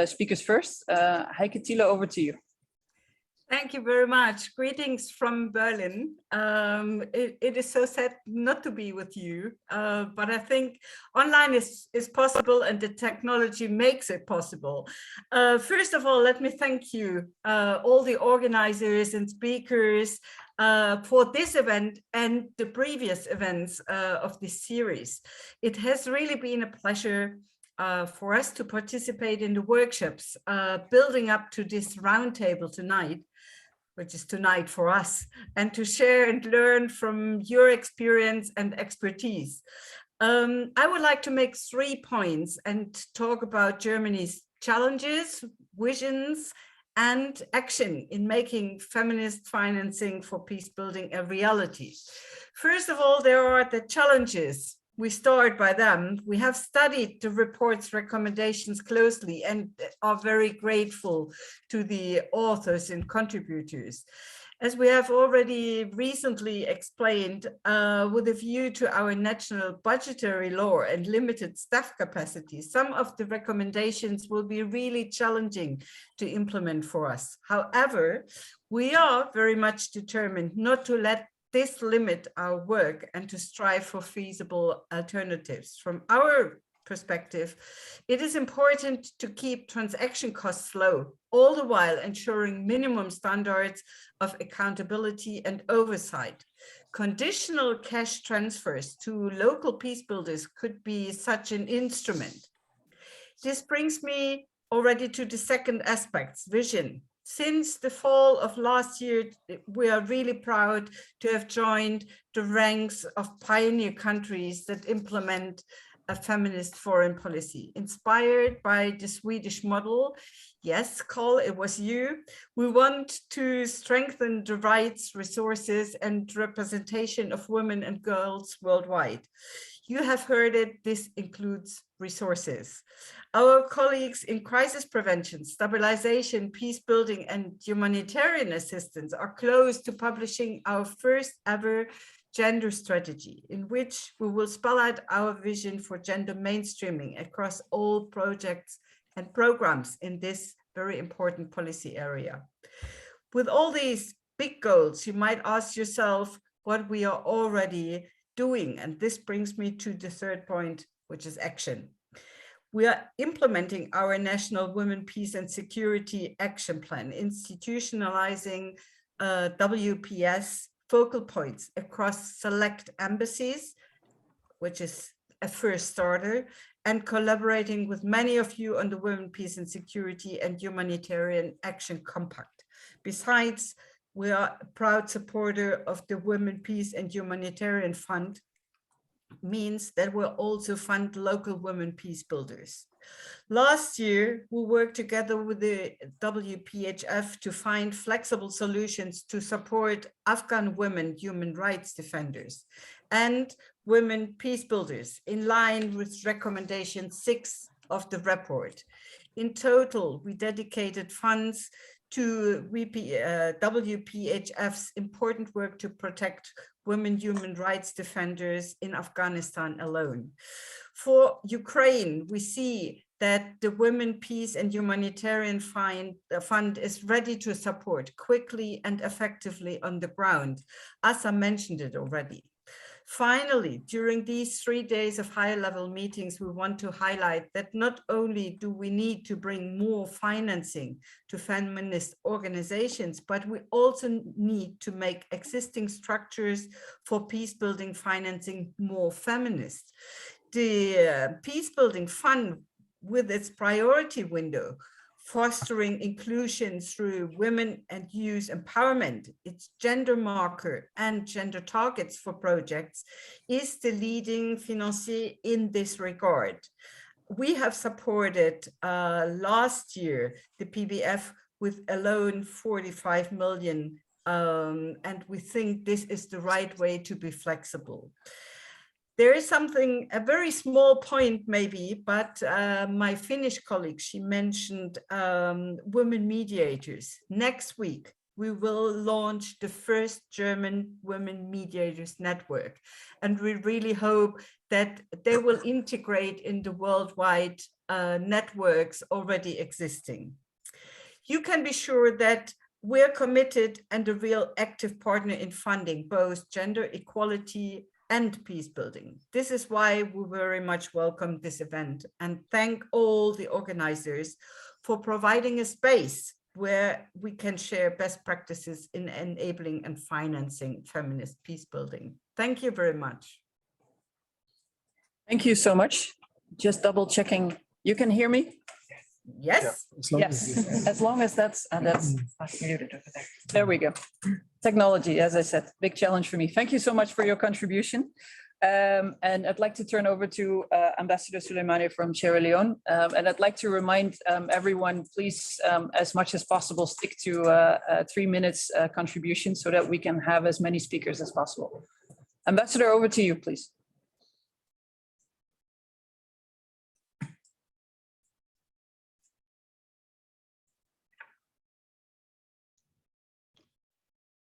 speakers first. Heike Thiele, over to you. Thank you very much. Greetings from Berlin. It is so sad not to be with you, but I think online is possible and the technology makes it possible. First of all, let me thank you, all the organizers and speakers for this event and the previous events of this series. It has really been a pleasure for us to participate in the workshops building up to this roundtable tonight, which is tonight for us, and to share and learn from your experience and expertise. I would like to make 3 points and talk about Germany's challenges, visions, and action in making feminist financing for peace building a reality. First of all, there are the challenges. We start by them. We have studied the report's recommendations closely and are very grateful to the authors and contributors. As we have already recently explained, with a view to our national budgetary law and limited staff capacity, some of the recommendations will be really challenging to implement for us. However, we are very much determined not to let this limit our work and to strive for feasible alternatives. From our perspective, it is important to keep transaction costs low, all the while ensuring minimum standards of accountability and oversight. Conditional cash transfers to local peace builders could be such an instrument. This brings me already to the second aspect, vision. Since the fall of last year, we are really proud to have joined the ranks of pioneer countries that implement a feminist foreign policy. Inspired by the Swedish model, yes, Carl, it was you. We want to strengthen the rights, resources, and representation of women and girls worldwide. You have heard it, this includes resources. Our colleagues in crisis prevention, stabilization, peace building, and humanitarian assistance are close to publishing our first ever gender strategy, in which we will spell out our vision for gender mainstreaming across all projects and programs in this very important policy area. With all these big goals, you might ask yourself what we are already doing. And this brings me to the third point, which is action. We are implementing our National Women, Peace and Security Action Plan, institutionalizing WPS focal points across select embassies, which is a first starter, and collaborating with many of you on the Women, Peace and Security and Humanitarian Action Compact. Besides, we are a proud supporter of the Women, Peace and Humanitarian Fund, means that we'll also fund local women peace builders. Last year, we worked together with the WPS-HA to find flexible solutions to support Afghan women human rights defenders and women peace builders in line with recommendation 6 of the report. In total, we dedicated funds to WPS-HA's important work to protect women human rights defenders in Afghanistan alone. For Ukraine, we see that the Women, Peace and Humanitarian Fund is ready to support quickly and effectively on the ground, as I mentioned it already. Finally, during these 3 days of high-level meetings, we want to highlight that not only do we need to bring more financing to feminist organizations, but we also need to make existing structures for peace-building financing more feminist. The Peacebuilding Fund, with its priority window, fostering inclusion through women and youth empowerment, its gender marker and gender targets for projects, is the leading financier in this regard. We have supported last year the PBF with a loan 45 million, and we think this is the right way to be flexible. There is something, a very small point maybe, but my Finnish colleague, she mentioned women mediators. Next week, we will launch the first German women mediators network. And we really hope that they will integrate in the worldwide networks already existing. You can be sure that we're committed and a real active partner in funding both gender equality and peace building. This is why we very much welcome this event and thank all the organizers for providing a space where we can share best practices in enabling and financing feminist peace building. Thank you very much. Thank you so much. Just double checking. You can hear me? Yes. Yes, as long as that's muted over there. There we go. Technology, as I said, big challenge for me. Thank you so much for your contribution. And I'd like to turn over to Ambassador Suleimani from Sierra Leone. And I'd like to remind everyone, please, as much as possible, stick to 3 minutes contribution so that we can have as many speakers as possible. Ambassador, over to you, please.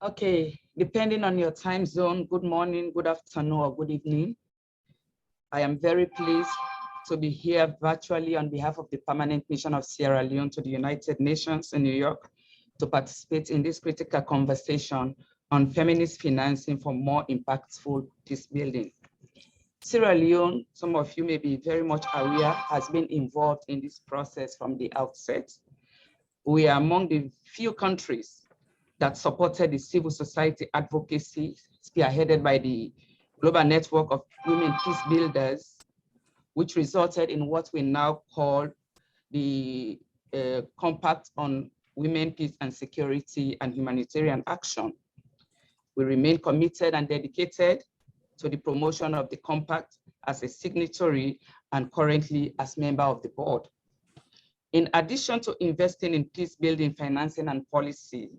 Okay, depending on your time zone, good morning, good afternoon, or good evening. I am very pleased to be here virtually on behalf of the Permanent Mission of Sierra Leone to the United Nations in New York to participate in this critical conversation on feminist financing for more impactful peace building. Sierra Leone, some of you may be very much aware, has been involved in this process from the outset. We are among the few countries that supported the civil society advocacy spearheaded by the Global Network of Women Peacebuilders, which resulted in what we now call the Compact on Women, Peace and Security and Humanitarian Action. We remain committed and dedicated to the promotion of the Compact as a signatory and currently as member of the board. In addition to investing in peace building, financing and policy,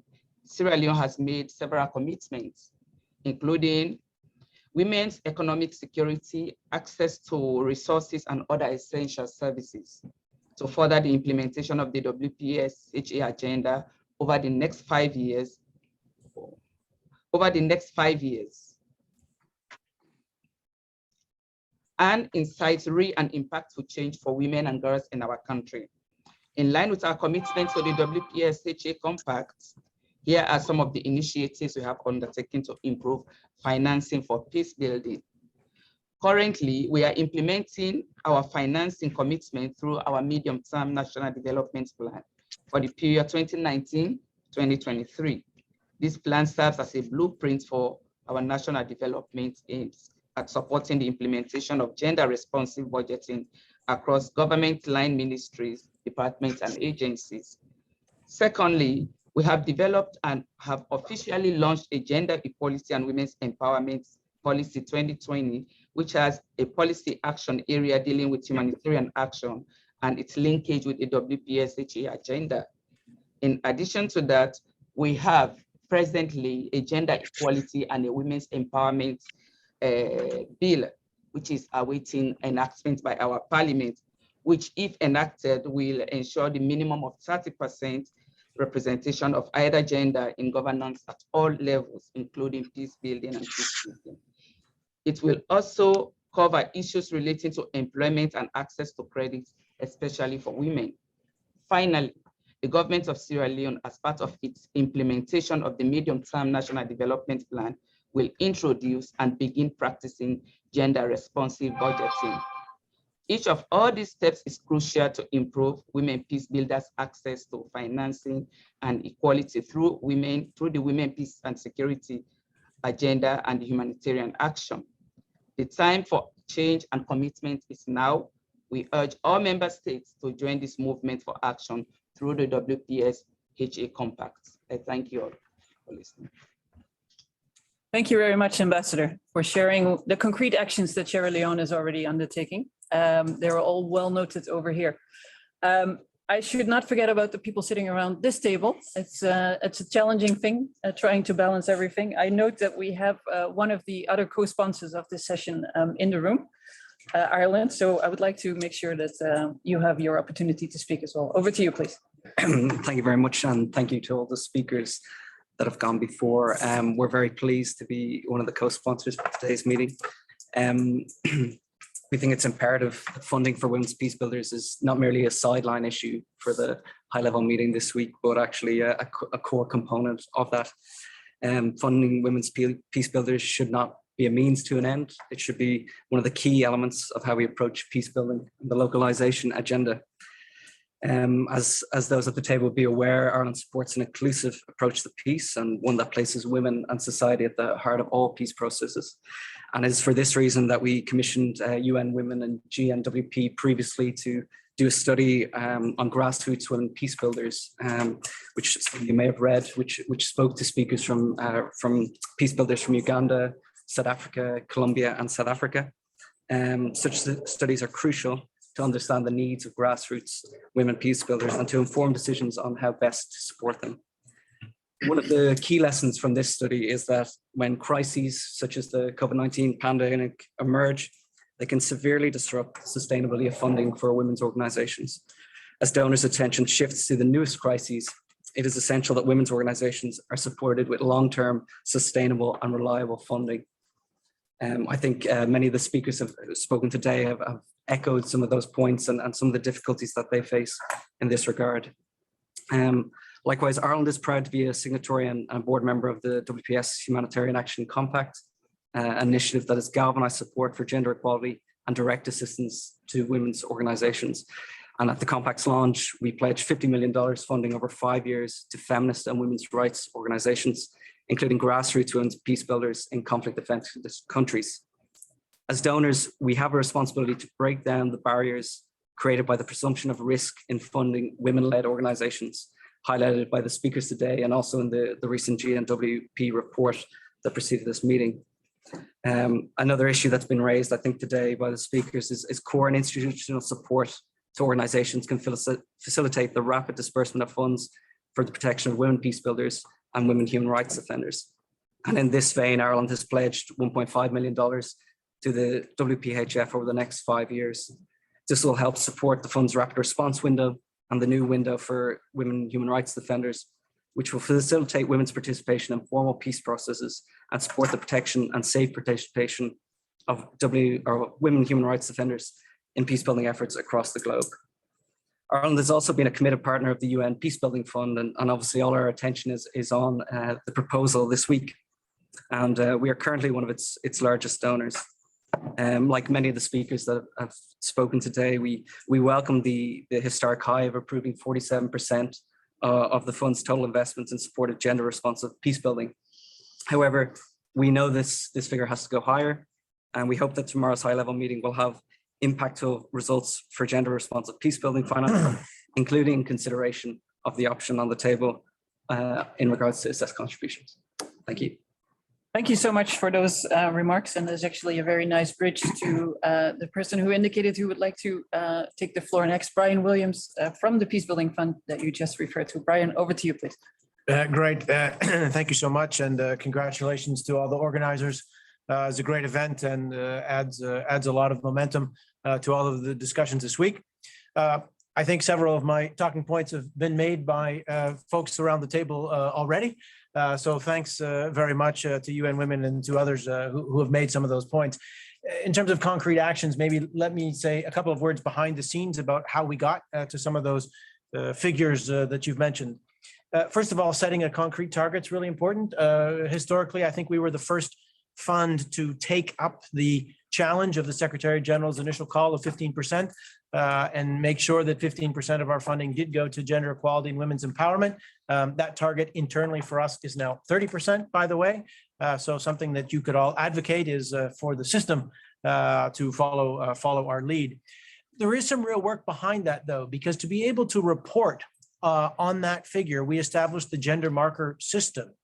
Sierra Leone has made several commitments, including women's economic security, access to resources and other essential services to further the implementation of the WPS-HA agenda over the next 5 years. And incite real and impactful change for women and girls in our country. In line with our commitment to the WPS-HA Compact, here are some of the initiatives we have undertaken to improve financing for peace building. Currently, we are implementing our financing commitment through our medium-term national development plan for the period 2019-2023. This plan serves as a blueprint for our national development aims at supporting the implementation of gender-responsive budgeting across government line ministries, departments, and agencies. Secondly, we have developed and have officially launched a Gender Equality and Women's Empowerment Policy 2020, which has a policy action area dealing with humanitarian action and its linkage with the WPS-HA agenda. In addition to that, we have presently a gender equality and a women's empowerment bill, which is awaiting enactment by our parliament, which if enacted will ensure the minimum of 30% representation of either gender in governance at all levels, including peace building and peacekeeping. It will also cover issues relating to employment and access to credit, especially for women. Finally, the government of Sierra Leone, as part of its implementation of the medium-term national development plan, will introduce and begin practicing gender-responsive budgeting. Each of all these steps is crucial to improve women peace builders' access to financing and equality through the Women, Peace and Security agenda and the humanitarian action. The time for change and commitment is now. We urge all member states to join this movement for action through the WPS-HA Compact. I thank you all for listening. Thank you very much, Ambassador, for sharing the concrete actions that Sierra Leone is already undertaking. They're all well noted over here. I should not forget about the people sitting around this table. It's a challenging thing, trying to balance everything. I note that we have one of the other co-sponsors of this session in the room, Ireland. So I would like to make sure that you have your opportunity to speak as well. Over to you, please. Thank you very much, and thank you to all the speakers that have gone before. We're very pleased to be one of the co-sponsors for today's meeting. We think it's imperative that funding for women's peace builders is not merely a sideline issue for the high-level meeting this week, but actually a core component of that. Funding women's peace builders should not be a means to an end. It should be one of the key elements of how we approach peace building and the localization agenda. As those at the table will be aware, Ireland supports an inclusive approach to peace and one that places women and society at the heart of all peace processes. And it's for this reason that we commissioned UN Women and GNWP previously to do a study on grassroots women peace builders, which you may have read, which spoke to speakers from peace builders from Uganda, South Africa, Colombia, and South Africa. Such studies are crucial to understand the needs of grassroots women peace builders and to inform decisions on how best to support them. One of the key lessons from this study is that when crises such as the COVID-19 pandemic emerge, they can severely disrupt the sustainability of funding for women's organizations. As donors' attention shifts to the newest crises, it is essential that women's organizations are supported with long-term, sustainable and reliable funding. I think many of the speakers have spoken today have echoed some of those points and some of the difficulties that they face in this regard. Likewise, Ireland is proud to be a signatory and board member of the WPS Humanitarian Action Compact, initiative that has galvanized support for gender equality and direct assistance to women's organizations. And at the Compact's launch, we pledged $50 million funding over 5 years to feminist and women's rights organizations, including grassroots women's peace builders in conflict affected countries. As donors, we have a responsibility to break down the barriers created by the presumption of risk in funding women-led organizations, highlighted by the speakers today and also in the recent GNWP report that preceded this meeting. Another issue that's been raised, I think, today by the speakers is core and institutional support to organizations can facilitate the rapid disbursement of funds for the protection of women peace builders and women human rights defenders. And in this vein, Ireland has pledged $1.5 million to the WPS-HA over the next 5 years. This will help support the fund's rapid response window and the new window for women human rights defenders, which will facilitate women's participation in formal peace processes and support the protection and safe participation of women human rights defenders in peacebuilding efforts across the globe. Ireland has also been a committed partner of the UN Peacebuilding Fund, and obviously all our attention is on the proposal this week. And we are currently one of its largest donors. Like many of the speakers that have spoken today, we welcome the historic high of approving 47% of the fund's total investments in support of gender responsive peacebuilding. However, we know this figure has to go higher, and we hope that tomorrow's high-level meeting will have impactful results for gender responsive peacebuilding finance, including consideration of the option on the table in regards to assessed contributions. Thank you. Thank you so much for those remarks. And there's actually a very nice bridge to the person who indicated who would like to take the floor next, Brian Williams from the Peacebuilding Fund that you just referred to. Brian, over to you, please. Great. Thank you so much. And congratulations to all the organizers. It's a great event and adds a lot of momentum to all of the discussions this week. I think several of my talking points have been made by folks around the table already. So thanks very much to UN Women and to others who have made some of those points. In terms of concrete actions, maybe let me say a couple of words behind the scenes about how we got to some of those figures that you've mentioned. First of all, setting a concrete target is really important. Historically, I think we were the first fund to take up the challenge of the Secretary General's initial call of 15% and make sure that 15% of our funding did go to gender equality and women's empowerment. That target internally for us is now 30%, by the way. So something that you could all advocate is for the system to follow our lead. There is some real work behind that, though, because to be able to report on that figure, we established the gender marker system.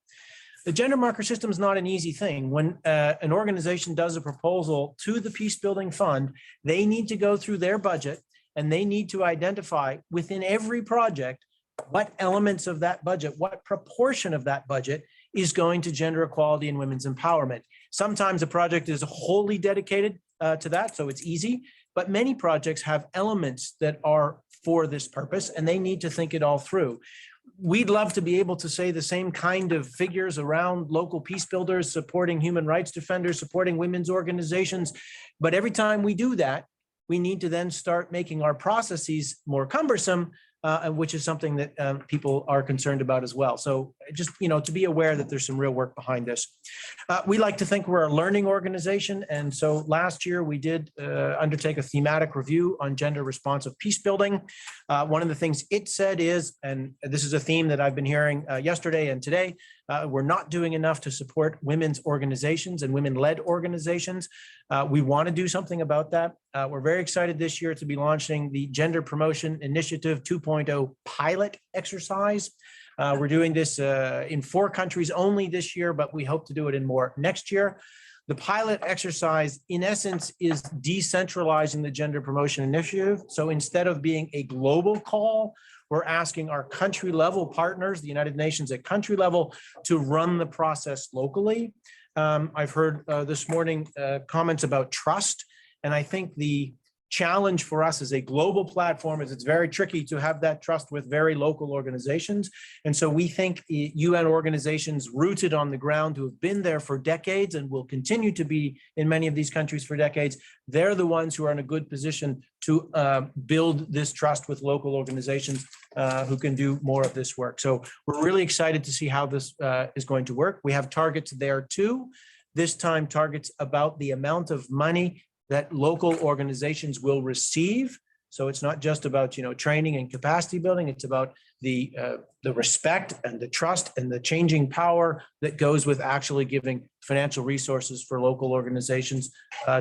The gender marker system is not an easy thing. When an organization does a proposal to the Peacebuilding Fund, they need to go through their budget and they need to identify within every project what elements of that budget, what proportion of that budget is going to gender equality and women's empowerment. Sometimes a project is wholly dedicated to that, so it's easy, but many projects have elements that are for this purpose and they need to think it all through. we'd love to be able to say the same kind of figures around local peace builders, supporting human rights defenders, supporting women's organizations. But every time we do that, we need to then start making our processes more cumbersome, which is something that people are concerned about as well. So just, to be aware that there's some real work behind this. We like to think we're a learning organization. And so last year we did undertake a thematic review on gender responsive peace building. One of the things it said is, and this is a theme that I've been hearing yesterday and today, we're not doing enough to support women's organizations and women-led organizations. We want to do something about that. We're very excited this year to be launching the Gender Promotion Initiative 2.0 pilot exercise. We're doing this in 4 countries only this year, but we hope to do it in more next year. The pilot exercise, in essence, is decentralizing the Gender Promotion Initiative. So instead of being a global call, we're asking our country level partners, the United Nations at country level, to run the process locally. I've heard this morning comments about trust. And I think the challenge for us as a global platform is it's very tricky to have that trust with very local organizations. And so we think UN organizations rooted on the ground who have been there for decades and will continue to be in many of these countries for decades, they're the ones who are in a good position to build this trust with local organizations who can do more of this work. So we're really excited to see how this is going to work. We have targets there too. This time targets about the amount of money that local organizations will receive. So it's not just about training and capacity building. It's about the respect and the trust and the changing power that goes with actually giving financial resources for local organizations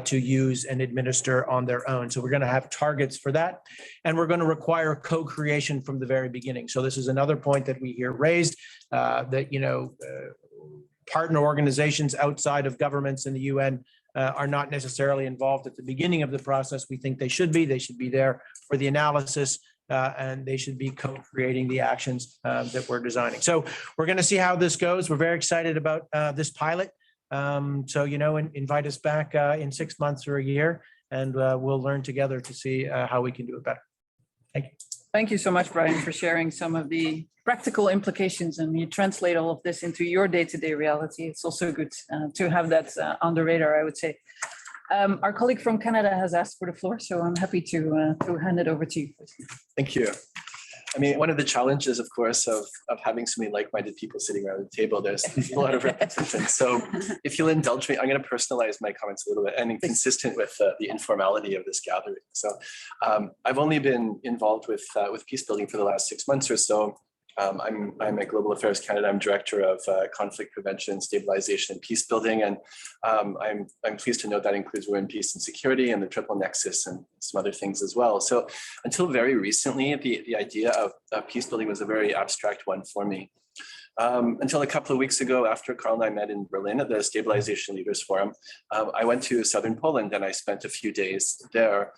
to use and administer on their own. So we're going to have targets for that, and we're going to require co-creation from the very beginning. So this is another point that we hear raised that partner organizations outside of governments and the UN are not necessarily involved at the beginning of the process. We think they should be. They should be there for the analysis, and they should be co-creating the actions that we're designing. So we're going to see how this goes. We're very excited about this pilot. So, invite us back in 6 months or a year, and we'll learn together to see how we can do it better. Thank you. Thank you so much, Brian, for sharing some of the practical implications, and you translate all of this into your day-to-day reality. It's also good to have that on the radar, I would say. Our colleague from Canada has asked for the floor, so I'm happy to hand it over to you. Thank you. I mean, one of the challenges, of course, of having so many like-minded people sitting around the table, there's a lot of repetition. So if you'll indulge me, I'm going to personalize my comments a little bit, and consistent with the informality of this gathering. So I've only been involved with peacebuilding for the last 6 months or so. I'm at Global Affairs Canada. I'm Director of Conflict Prevention, Stabilization, and Peacebuilding. And I'm pleased to note that includes women, peace, and security, and the triple nexus, and some other things as well. So until very recently, the idea of peacebuilding was a very abstract one for me. Until a couple of weeks ago, after Carl and I met in Berlin at the Stabilization Leaders Forum, I went to southern Poland and I spent a few days there,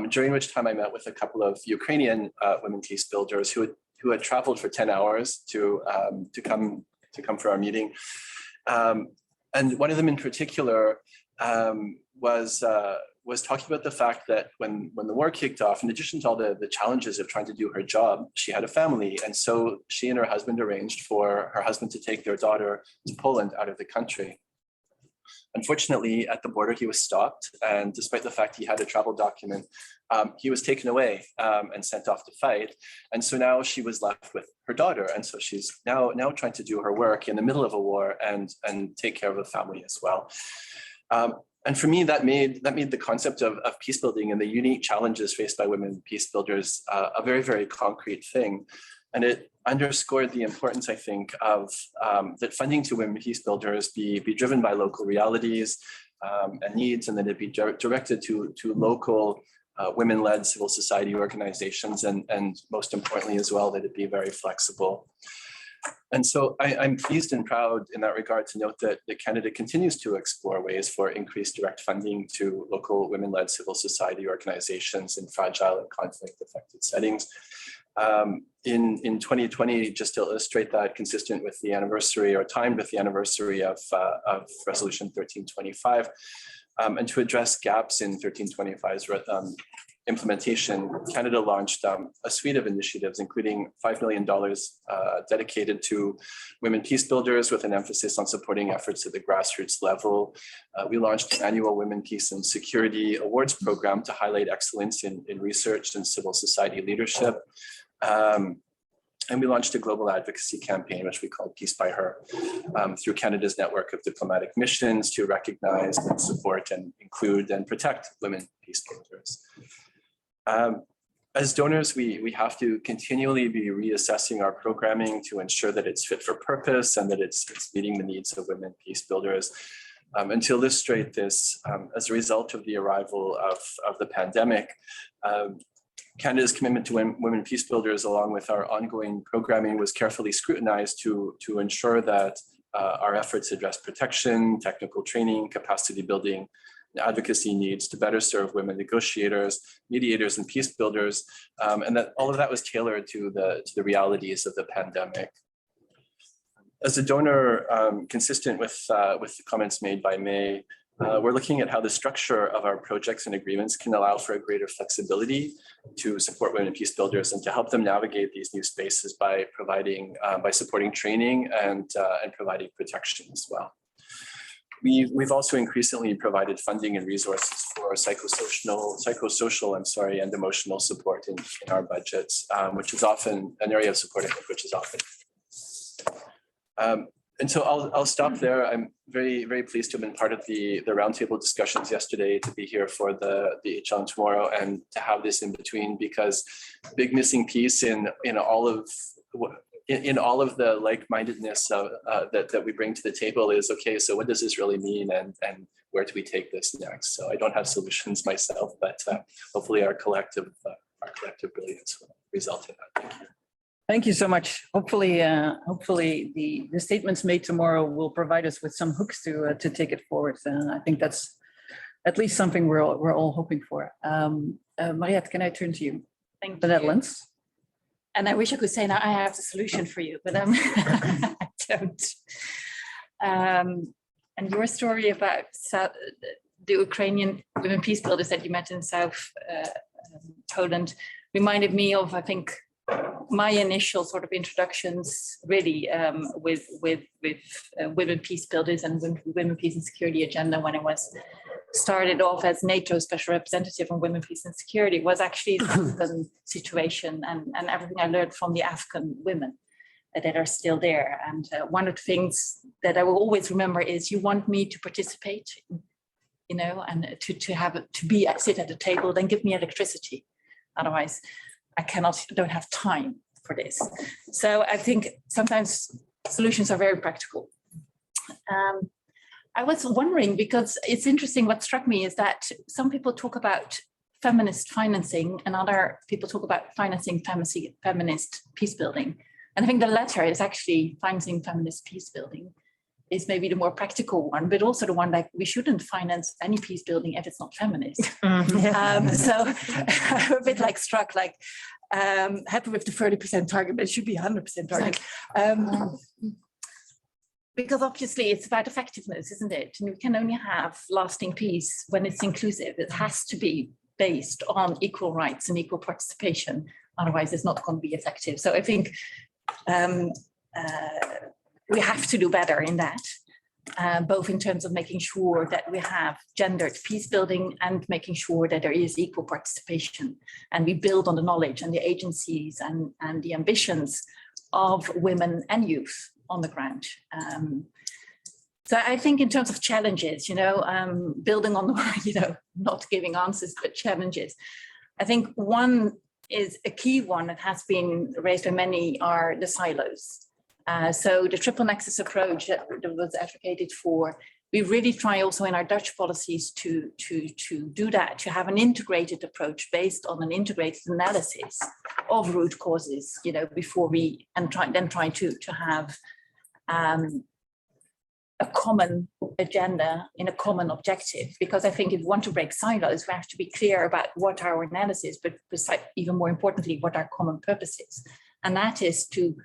during which time I met with a couple of Ukrainian women peacebuilders who had traveled for 10 hours to come for our meeting. And one of them in particular was talking about the fact that when the war kicked off, in addition to all the challenges of trying to do her job, she had a family. And so she and her husband arranged for her husband to take their daughter to Poland out of the country. Unfortunately, at the border, he was stopped. And despite the fact he had a travel document, he was taken away and sent off to fight. And so now she was left with her daughter. And so she's now trying to do her work in the middle of a war and take care of a family as well. And for me, that made the concept of peacebuilding and the unique challenges faced by women peacebuilders a very, very concrete thing. And it underscored the importance, I think, of that funding to women peacebuilders be driven by local realities and needs, and that it be directed to local women-led civil society organizations, and most importantly as well, that it be very flexible. And so I'm pleased and proud in that regard to note that Canada continues to explore ways for increased direct funding to local women-led civil society organizations in fragile and conflict-affected settings. In 2020, just to illustrate that, consistent with the anniversary, or timed with the anniversary of Resolution 1325, and to address gaps in 1325's implementation, Canada launched a suite of initiatives, including $5 million dedicated to women peace builders with an emphasis on supporting efforts at the grassroots level. We launched an annual Women, Peace and Security Awards program to highlight excellence in research and civil society leadership. And we launched a global advocacy campaign, which we called Peace by Her, through Canada's network of diplomatic missions to recognize and support and include and protect women peace builders. As donors, we have to continually be reassessing our programming to ensure that it's fit for purpose and that it's meeting the needs of women peace builders. And to illustrate this, as a result of the arrival of the pandemic, Canada's commitment to women peace builders, along with our ongoing programming, was carefully scrutinized to ensure that our efforts address protection, technical training, capacity building, and advocacy needs to better serve women negotiators, mediators, and peace builders, and that all of that was tailored to the realities of the pandemic. As a donor, consistent with the comments made by May, we're looking at how the structure of our projects and agreements can allow for a greater flexibility to support women peace builders and to help them navigate these new spaces by supporting training and providing protection as well. We've also increasingly provided funding and resources for psychosocial, and emotional support in our budgets, which is often an area of support, I think, which is often. And so I'll stop there. I'm very, very pleased to have been part of the roundtable discussions yesterday, to be here for the HL tomorrow, and to have this in between, because big missing piece in all of the like-mindedness that we bring to the table is, okay, so what does this really mean, and where do we take this next? So I don't have solutions myself, but hopefully our collective brilliance will result in that. Thank you. Thank you so much. Hopefully the statements made tomorrow will provide us with some hooks to take it forward. I think that's at least something we're all hoping for. Mariette, can I turn to you? Thank the you. Netherlands. And I wish I could say now I have the solution for you, but I don't. And your story about the Ukrainian women peace builders that you met in South Poland reminded me of, I think, my initial sort of introductions really with women peace builders and women peace and security agenda when I was started off as NATO special representative on women peace and security was actually the Afghan situation and everything I learned from the Afghan women that are still there. And one of the things that I will always remember is, you want me to participate, and to sit at the table, then give me electricity. Otherwise, don't have time for this. So I think sometimes solutions are very practical. I was wondering, because it's interesting, what struck me is that some people talk about feminist financing and other people talk about financing feminist peace building. And I think the latter is actually financing feminist peace building is maybe the more practical one, but also the one like we shouldn't finance any peace building if it's not feminist. So I'm a bit like struck, like happy with the 30% target, but it should be 100% target. Because obviously it's about effectiveness, isn't it? And we can only have lasting peace when it's inclusive. It has to be based on equal rights and equal participation. Otherwise, it's not going to be effective. So I think we have to do better in that, both in terms of making sure that we have gendered peace building and making sure that there is equal participation. And we build on the knowledge and the agencies and the ambitions of women and youth on the ground. So I think in terms of challenges, building on the, not giving answers, but challenges. I think one is a key one that has been raised by many are the silos. So the triple nexus approach that was advocated for, we really try also in our Dutch policies to do that, to have an integrated approach based on an integrated analysis of root causes, before we, and try to have a common agenda in a common objective. Because I think if we want to break silos, we have to be clear about what our analysis, but even more importantly, what our common purpose is. And that is to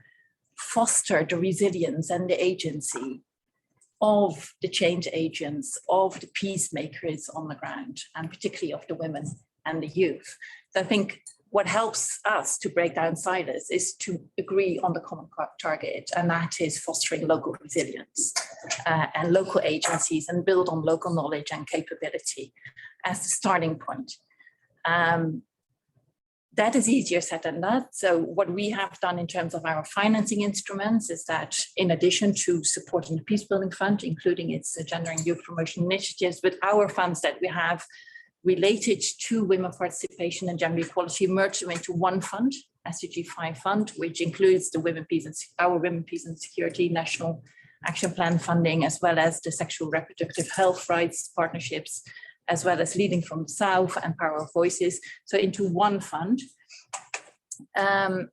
foster the resilience and the agency of the change agents, of the peacemakers on the ground, and particularly of the women and the youth. So I think what helps us to break down silos is to agree on the common target, and that is fostering local resilience and local agencies, and build on local knowledge and capability as the starting point. That is easier said than done. So what we have done in terms of our financing instruments is that, in addition to supporting the Peacebuilding Fund, including its gender and youth promotion initiatives, with our funds that we have related to women participation and gender equality, merged them into one fund, SDG 5 fund, which includes the our Women, Peace and Security National Action Plan funding, as well as the sexual reproductive health rights partnerships, as well as Leading from the South and Power of Voices, so into one fund. And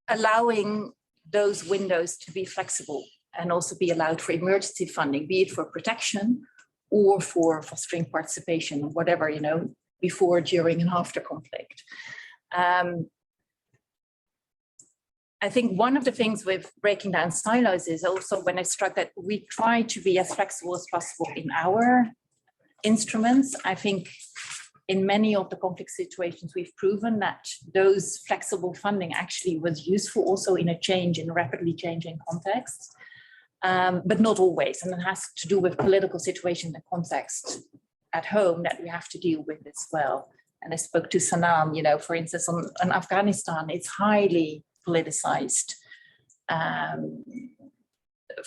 allowing those windows to be flexible and also be allowed for emergency funding, be it for protection or for fostering participation, whatever, before, during, and after conflict. I think one of the things with breaking down silos is also when I struck that we try to be as flexible as possible in our instruments. I think in many of the conflict situations, we've proven that those flexible funding actually was useful also in a rapidly changing context, but not always. And it has to do with political situation and context at home that we have to deal with as well. And I spoke to Sanam, for instance, on Afghanistan, it's highly politicized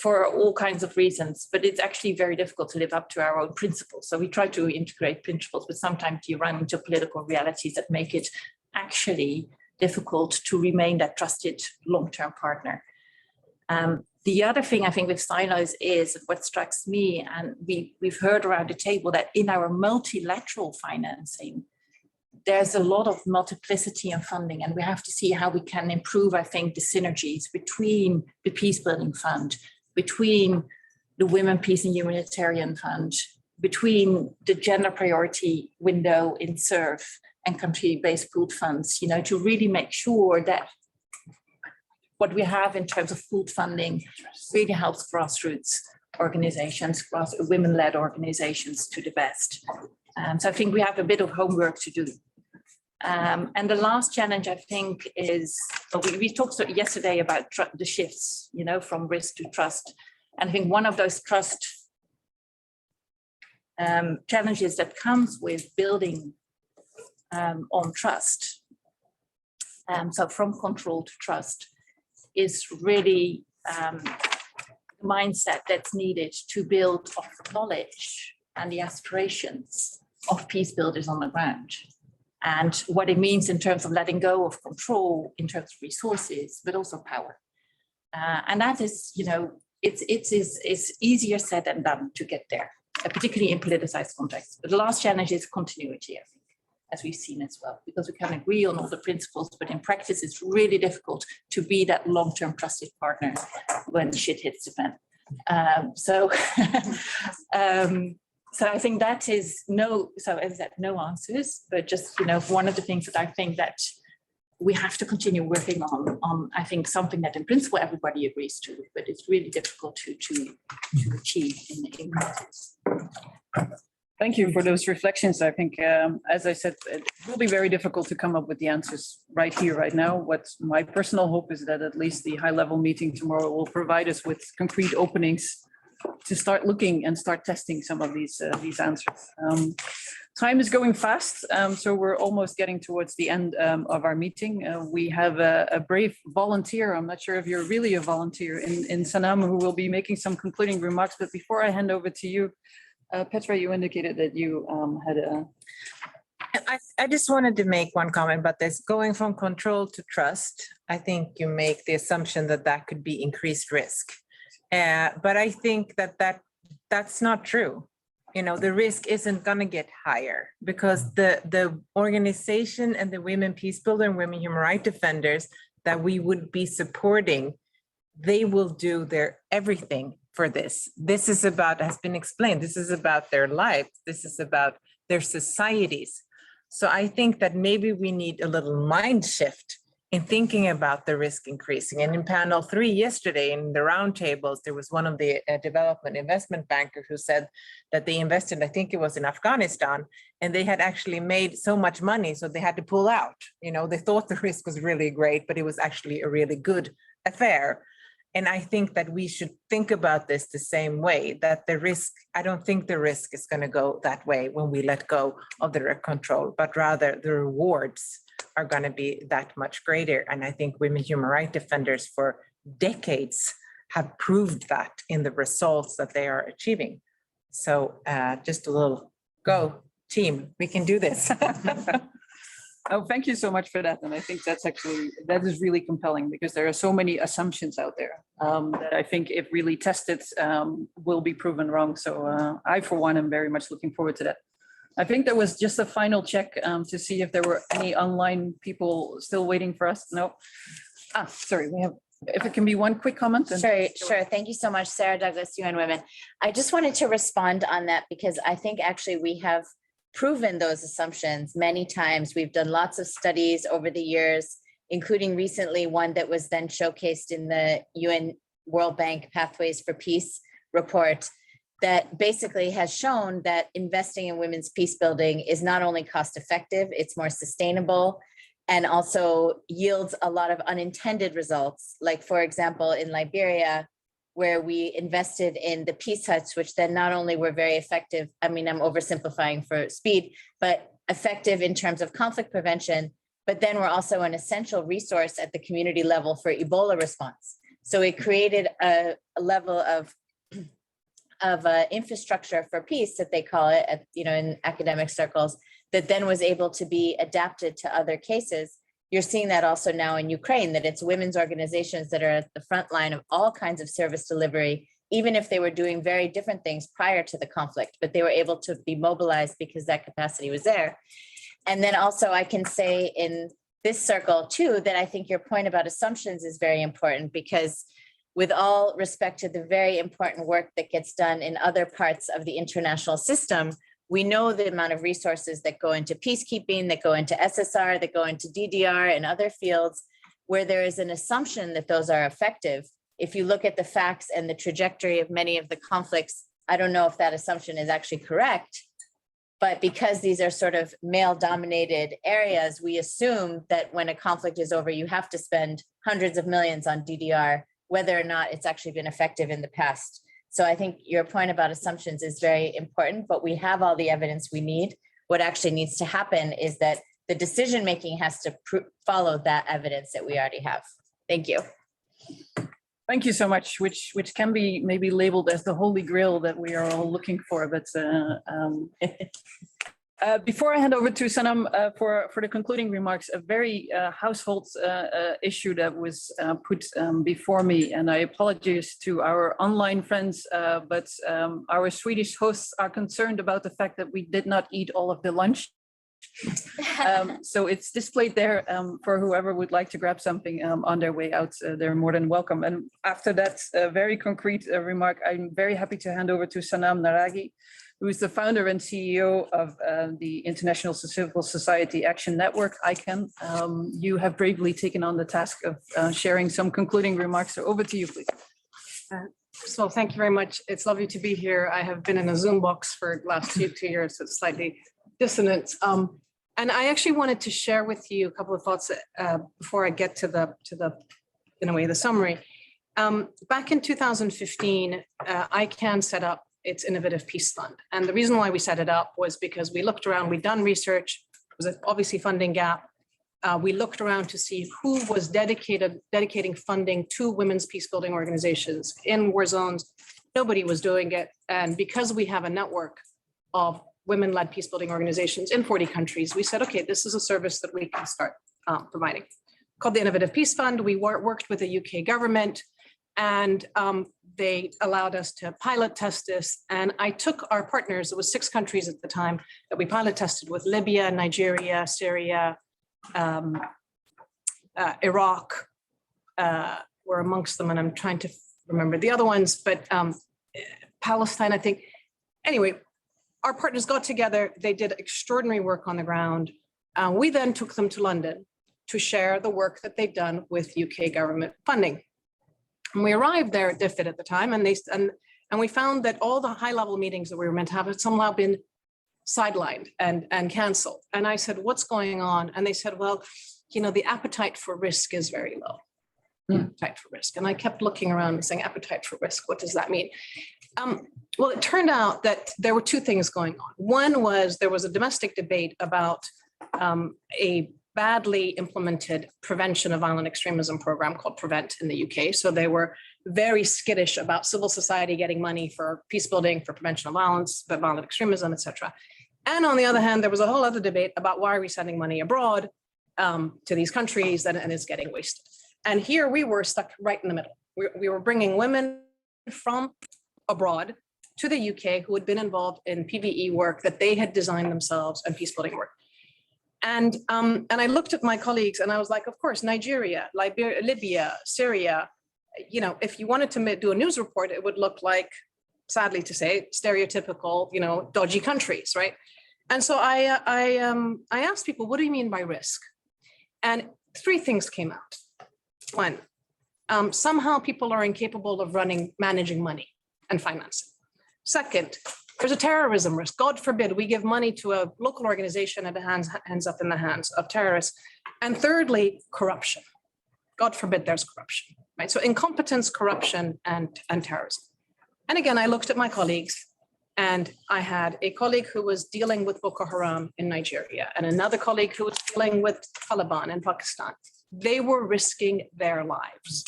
for all kinds of reasons, but it's actually very difficult to live up to our own principles. So we try to integrate principles, but sometimes you run into political realities that make it actually difficult to remain that trusted long-term partner. The other thing I think with silos is what strikes me, and we've heard around the table, that in our multilateral financing, there's a lot of multiplicity in funding, and we have to see how we can improve, I think, the synergies between the Peacebuilding Fund, between the Women, Peace and Humanitarian Fund, between the gender priority window in SURF and country-based pooled funds, to really make sure that what we have in terms of pooled funding really helps grassroots organizations, women-led organizations to the best. So I think we have a bit of homework to do. And the last challenge, I think, is, we talked yesterday about the shifts, from risk to trust. And I think one of those trust challenges that comes with building on trust, so from control to trust, is really mindset that's needed to build off the knowledge and the aspirations of peace builders on the ground, and what it means in terms of letting go of control, in terms of resources, but also power. And that is, it's easier said than done to get there, particularly in politicized contexts. But the last challenge is continuity, I think, as we've seen as well, because we can agree on all the principles, but in practice, it's really difficult to be that long-term trusted partner when shit hits the fan. So I think that is no answers, but just, one of the things that I think that we have to continue working on, I think, something that in principle everybody agrees to, but it's really difficult to achieve in practice. Thank you for those reflections. I think, as I said, it will be very difficult to come up with the answers right here, right now. What my personal hope is that at least the high-level meeting tomorrow will provide us with concrete openings to start looking and start testing some of these answers. Time is going fast, so we're almost getting towards the end of our meeting. We have a brave volunteer. I'm not sure if you're really a volunteer in Sanam, who will be making some concluding remarks. But before I hand over to you, Petra, you indicated that you had a... I just wanted to make one comment about this. Going from control to trust, I think you make the assumption that could be increased risk. But I think that's not true. The risk isn't going to get higher, because the organization and the women peacebuilder and women human rights defenders that we would be supporting, they will do their everything for this. This is about, has been explained, this is about their lives. This is about their societies. So I think that maybe we need a little mind shift in thinking about the risk increasing. And in panel 3 yesterday in the roundtables, there was one of the development investment bankers who said that they invested, I think it was in Afghanistan, and they had actually made so much money, so they had to pull out. You know, they thought the risk was really great, but it was actually a really good affair. And I think that we should think about this the same way, that the risk, I don't think the risk is going to go that way when we let go of the direct control, but rather the rewards are going to be that much greater. And I think women human rights defenders for decades have proved that in the results that they are achieving. So just a little go team, we can do this. Oh, thank you so much for that. And I think that is really compelling because there are so many assumptions out there that I think if really tested will be proven wrong. So I, for one, am very much looking forward to that. I think there was just a final check to see if there were any online people still waiting for us. No. Sorry, we have, if it can be one quick comment. Sure. Thank you so much, Sarah Douglas, UN Women. I just wanted to respond on that because I think actually we have proven those assumptions many times. We've done lots of studies over the years, including recently one that was then showcased in the UN World Bank Pathways for Peace report that basically has shown that investing in women's peace building is not only cost effective, it's more sustainable and also yields a lot of unintended results. Like, for example, in Liberia, where we invested in the peace huts, which then not only were very effective, I mean, I'm oversimplifying for speed, but effective in terms of conflict prevention, but then we're also an essential resource at the community level for Ebola response. So it created a level of infrastructure for peace that they call it, in academic circles, that then was able to be adapted to other cases. You're seeing that also now in Ukraine, that it's women's organizations that are at the front line of all kinds of service delivery, even if they were doing very different things prior to the conflict, but they were able to be mobilized because that capacity was there. And then also I can say in this circle too, that I think your point about assumptions is very important because with all respect to the very important work that gets done in other parts of the international system, we know the amount of resources that go into peacekeeping, that go into SSR, that go into DDR and other fields where there is an assumption that those are effective. If you look at the facts and the trajectory of many of the conflicts, I don't know if that assumption is actually correct, but because these are sort of male-dominated areas, we assume that when a conflict is over, you have to spend hundreds of millions on DDR, whether or not it's actually been effective in the past. So I think your point about assumptions is very important, but we have all the evidence we need. What actually needs to happen is that the decision-making has to follow that evidence that we already have. Thank you. Thank you so much, which can be maybe labeled as the holy grail that we are all looking for. But before I hand over to Sanam for the concluding remarks, a very household issue that was put before me, and I apologize to our online friends, but our Swedish hosts are concerned about the fact that we did not eat all of the lunch. So it's displayed there for whoever would like to grab something on their way out. They're more than welcome. And after that very concrete remark, I'm very happy to hand over to Sanam Naraghi, who is the founder and CEO of the International Civil Society Action Network, ICAN. You have bravely taken on the task of sharing some concluding remarks. So over to you, please. First of all, thank you very much. It's lovely to be here. I have been in a Zoom box for the last two years, so it's slightly dissonant. And I actually wanted to share with you a couple of thoughts before I get to the in a way, the summary. Back in 2015, ICAN set up its Innovative Peace Fund. And the reason why we set it up was because we looked around, we'd done research, there was obviously funding gap. We looked around to see who was dedicating funding to women's peace building organizations in war zones. Nobody was doing it. And because we have a network of women-led peace building organizations in 40 countries, we said, okay, this is a service that we can start providing. Called the Innovative Peace Fund. We worked with the UK government, and they allowed us to pilot test this. And I took our partners, it was 6 countries at the time that we pilot tested with: Libya, Nigeria, Syria, Iraq were amongst them, and I'm trying to remember the other ones, but Palestine, I think. Anyway, our partners got together, they did extraordinary work on the ground. We then took them to London to share the work that they've done with UK government funding. And we arrived there at DFID at the time, and we found that all the high-level meetings that we were meant to have had somehow been sidelined and canceled. And I said, what's going on? And they said, well, you know, the appetite for risk is very low. Appetite for risk. And I kept looking around and saying, appetite for risk, what does that mean? Well, it turned out that there were two things going on. One was there was a domestic debate about a badly implemented prevention of violent extremism program called Prevent in the UK. So they were very skittish about civil society getting money for peace building, for prevention of violence, but violent extremism, etc. And on the other hand, there was a whole other debate about why are we sending money abroad to these countries and it's getting wasted. And here we were stuck right in the middle. We were bringing women from abroad to the UK who had been involved in PVE work that they had designed themselves and peace building work. And I looked at my colleagues and I was like, of course, Nigeria, Liberia, Libya, Syria, you know, if you wanted to do a news report, it would look like, sadly to say, stereotypical, you know, dodgy countries, right? And so I asked people, what do you mean by risk? And three things came out. One, somehow people are incapable of managing money and financing. Second, there's a terrorism risk. God forbid we give money to a local organization and it ends up in the hands of terrorists. And thirdly, corruption. God forbid there's corruption, right? So incompetence, corruption, and terrorism. And again, I looked at my colleagues and I had a colleague who was dealing with Boko Haram in Nigeria and another colleague who was dealing with Taliban in Pakistan. They were risking their lives.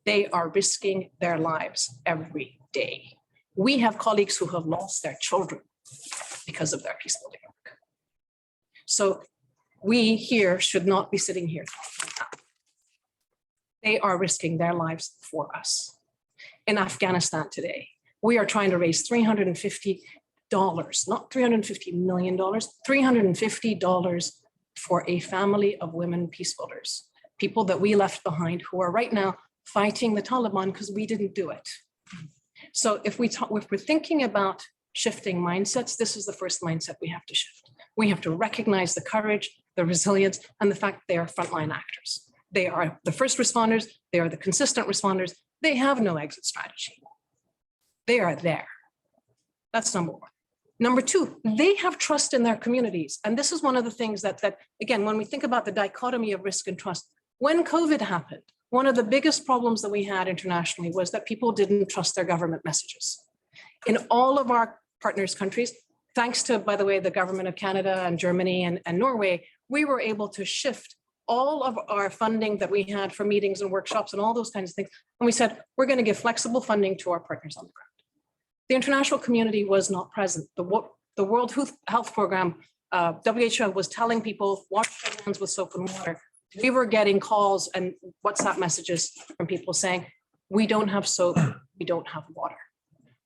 They are risking their lives every day. We have colleagues who have lost their children because of their peace building work. So we here should not be sitting here. They are risking their lives for us. In Afghanistan today, we are trying to raise $350, not $350 million, $350 for a family of women peace builders, people that we left behind who are right now fighting the Taliban because we didn't do it. So if we're thinking about shifting mindsets, this is the first mindset we have to shift. We have to recognize the courage, the resilience, and the fact they are frontline actors. They are the first responders. They are the consistent responders. They have no exit strategy. They are there. That's number one. Number two, they have trust in their communities. And this is one of the things that again, when we think about the dichotomy of risk and trust, when COVID happened, one of the biggest problems that we had internationally was that people didn't trust their government messages. In all of our partners' countries, thanks to, by the way, the government of Canada and Germany and Norway, we were able to shift all of our funding that we had for meetings and workshops and all those kinds of things. And we said, we're going to give flexible funding to our partners on the ground. The international community was not present. The World Health Program, WHO, was telling people, wash your hands with soap and water. We were getting calls and WhatsApp messages from people saying, we don't have soap, we don't have water.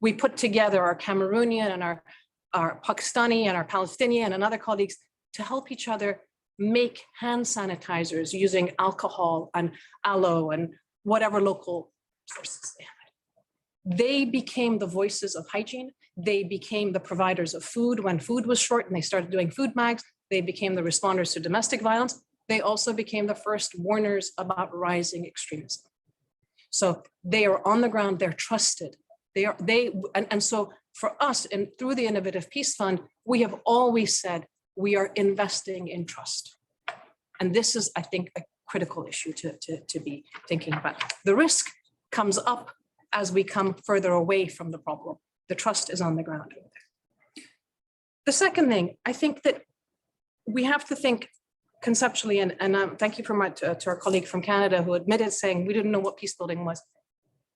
We put together our Cameroonian and our Pakistani and our Palestinian and other colleagues to help each other make hand sanitizers using alcohol and aloe and whatever local sources they had. They became the voices of hygiene. They became the providers of food when food was short and they started doing food mags. They became the responders to domestic violence. They also became the first warners about rising extremism. So they are on the ground, they're trusted. And so for us, and through the Innovative Peace Fund, we have always said we are investing in trust. And this is, I think, a critical issue to be thinking about. The risk comes up as we come further away from the problem. The trust is on the ground. The second thing, I think that we have to think conceptually, and thank you to our colleague from Canada who admitted saying we didn't know what peace building was.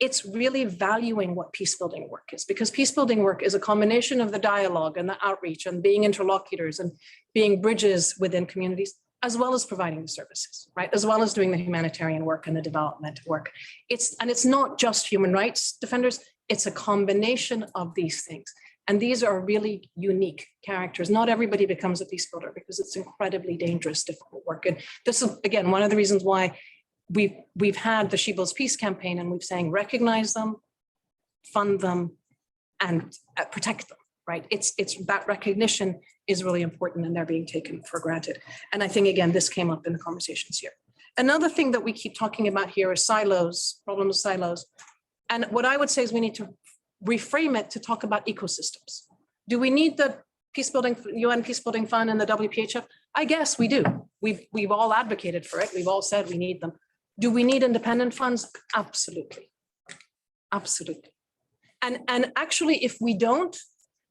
It's really valuing what peace building work is, because peace building work is a combination of the dialogue and the outreach and being interlocutors and being bridges within communities, as well as providing the services, right? As well as doing the humanitarian work and the development work. It's not just human rights defenders, it's a combination of these things. And these are really unique characters. Not everybody becomes a peace builder because it's incredibly dangerous, difficult work. And this is, again, one of the reasons why we've had the She Builds Peace campaign, and we're saying recognize them, fund them, and protect them, right? It's that recognition is really important and they're being taken for granted. And I think, again, this came up in the conversations here. Another thing that we keep talking about here is silos, problems of silos. And what I would say is we need to reframe it to talk about ecosystems. Do we need the UN Peacebuilding Fund and the WPS-HA? I guess we do. We've all advocated for it. We've all said we need them. Do we need independent funds? Absolutely. Absolutely. And actually, if we don't,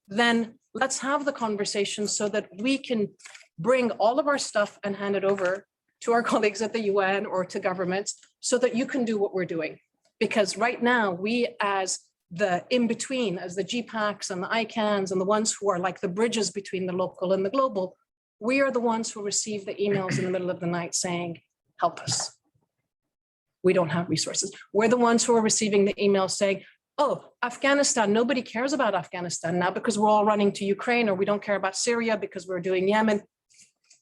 then let's have the conversation so that we can bring all of our stuff and hand it over to our colleagues at the UN or to governments so that you can do what we're doing. Because right now, we as the in-between, as the GPPACs and the ICANs and the ones who are like the bridges between the local and the global, we are the ones who receive the emails in the middle of the night saying, help us. We don't have resources. We're the ones who are receiving the emails saying, oh, Afghanistan, nobody cares about Afghanistan now because we're all running to Ukraine, or we don't care about Syria because we're doing Yemen.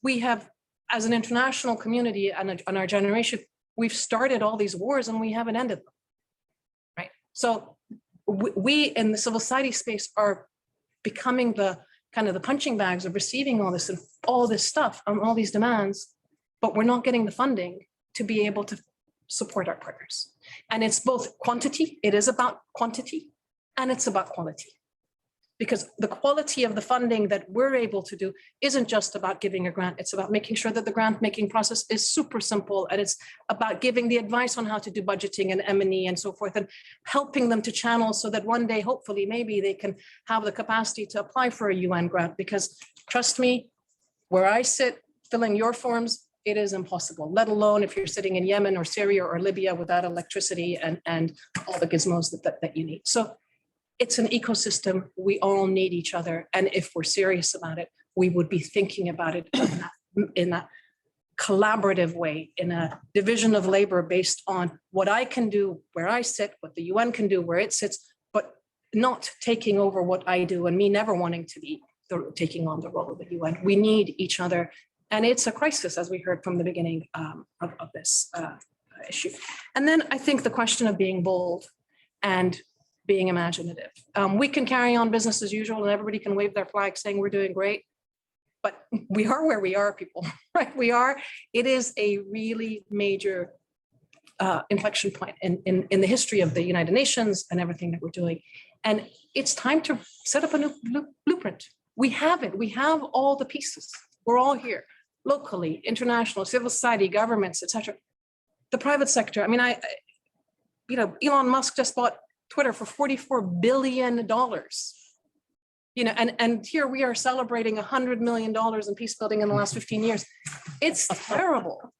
We have, as an international community and our generation, we've started all these wars and we haven't ended them, right? So we in the civil society space are becoming the kind of the punching bags of receiving all this and all this stuff and all these demands, but we're not getting the funding to be able to support our partners. And it's both quantity, it is about quantity, and it's about quality. Because the quality of the funding that we're able to do isn't just about giving a grant, it's about making sure that the grant making process is super simple, and it's about giving the advice on how to do budgeting and M&E and so forth, and helping them to channel so that one day, hopefully, maybe they can have the capacity to apply for a UN grant. Because trust me, where I sit, filling your forms, it is impossible, let alone if you're sitting in Yemen or Syria or Libya without electricity and all the gizmos that you need. So it's an ecosystem. We all need each other. And if we're serious about it, we would be thinking about it in that collaborative way, in a division of labor based on what I can do where I sit, what the UN can do where it sits, but not taking over what I do and me never wanting to be taking on the role of the UN. We need each other. And it's a crisis, as we heard from the beginning of this issue. And then I think the question of being bold and being imaginative. We can carry on business as usual and everybody can wave their flag saying we're doing great, but we are where we are, people, right? We are. It is a really major inflection point in the history of the United Nations and everything that we're doing. And it's time to set up a new blueprint. We have it. We have all the pieces. We're all here. Locally, international, civil society, governments, etc. The private sector. I mean, Elon Musk just bought Twitter for $44 billion. And here we are celebrating $100 million in peacebuilding in the last 15 years. It's terrible,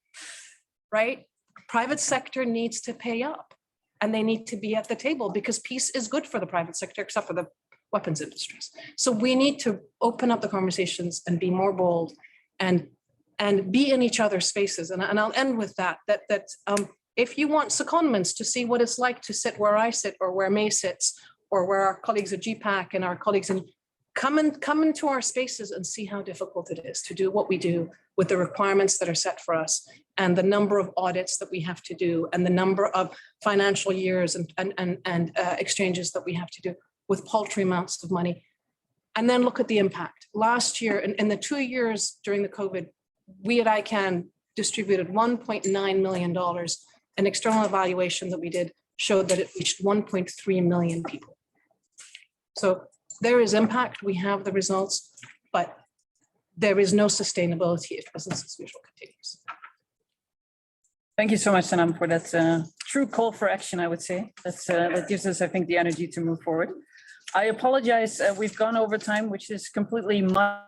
right? Private sector needs to pay up and they need to be at the table because peace is good for the private sector, except for the weapons industries. So we need to open up the conversations and be more bold and be in each other's spaces. And I'll end with that if you want secondments to see what it's like to sit where I sit or where May sits or where our colleagues at GPPAC and our colleagues in, come into our spaces and see how difficult it is to do what we do with the requirements that are set for us and the number of audits that we have to do and the number of financial years and exchanges that we have to do with paltry amounts of money. And then look at the impact. Last year, in the 2 years during the COVID, we at ICAN distributed $1.9 million. An external evaluation that we did showed that it reached 1.3 million people. So there is impact, we have the results, but there is no sustainability if business as usual continues. Thank you so much, Sanam, for that true call for action, I would say. That gives us, I think, the energy to move forward. I apologize, we've gone over time, which is completely my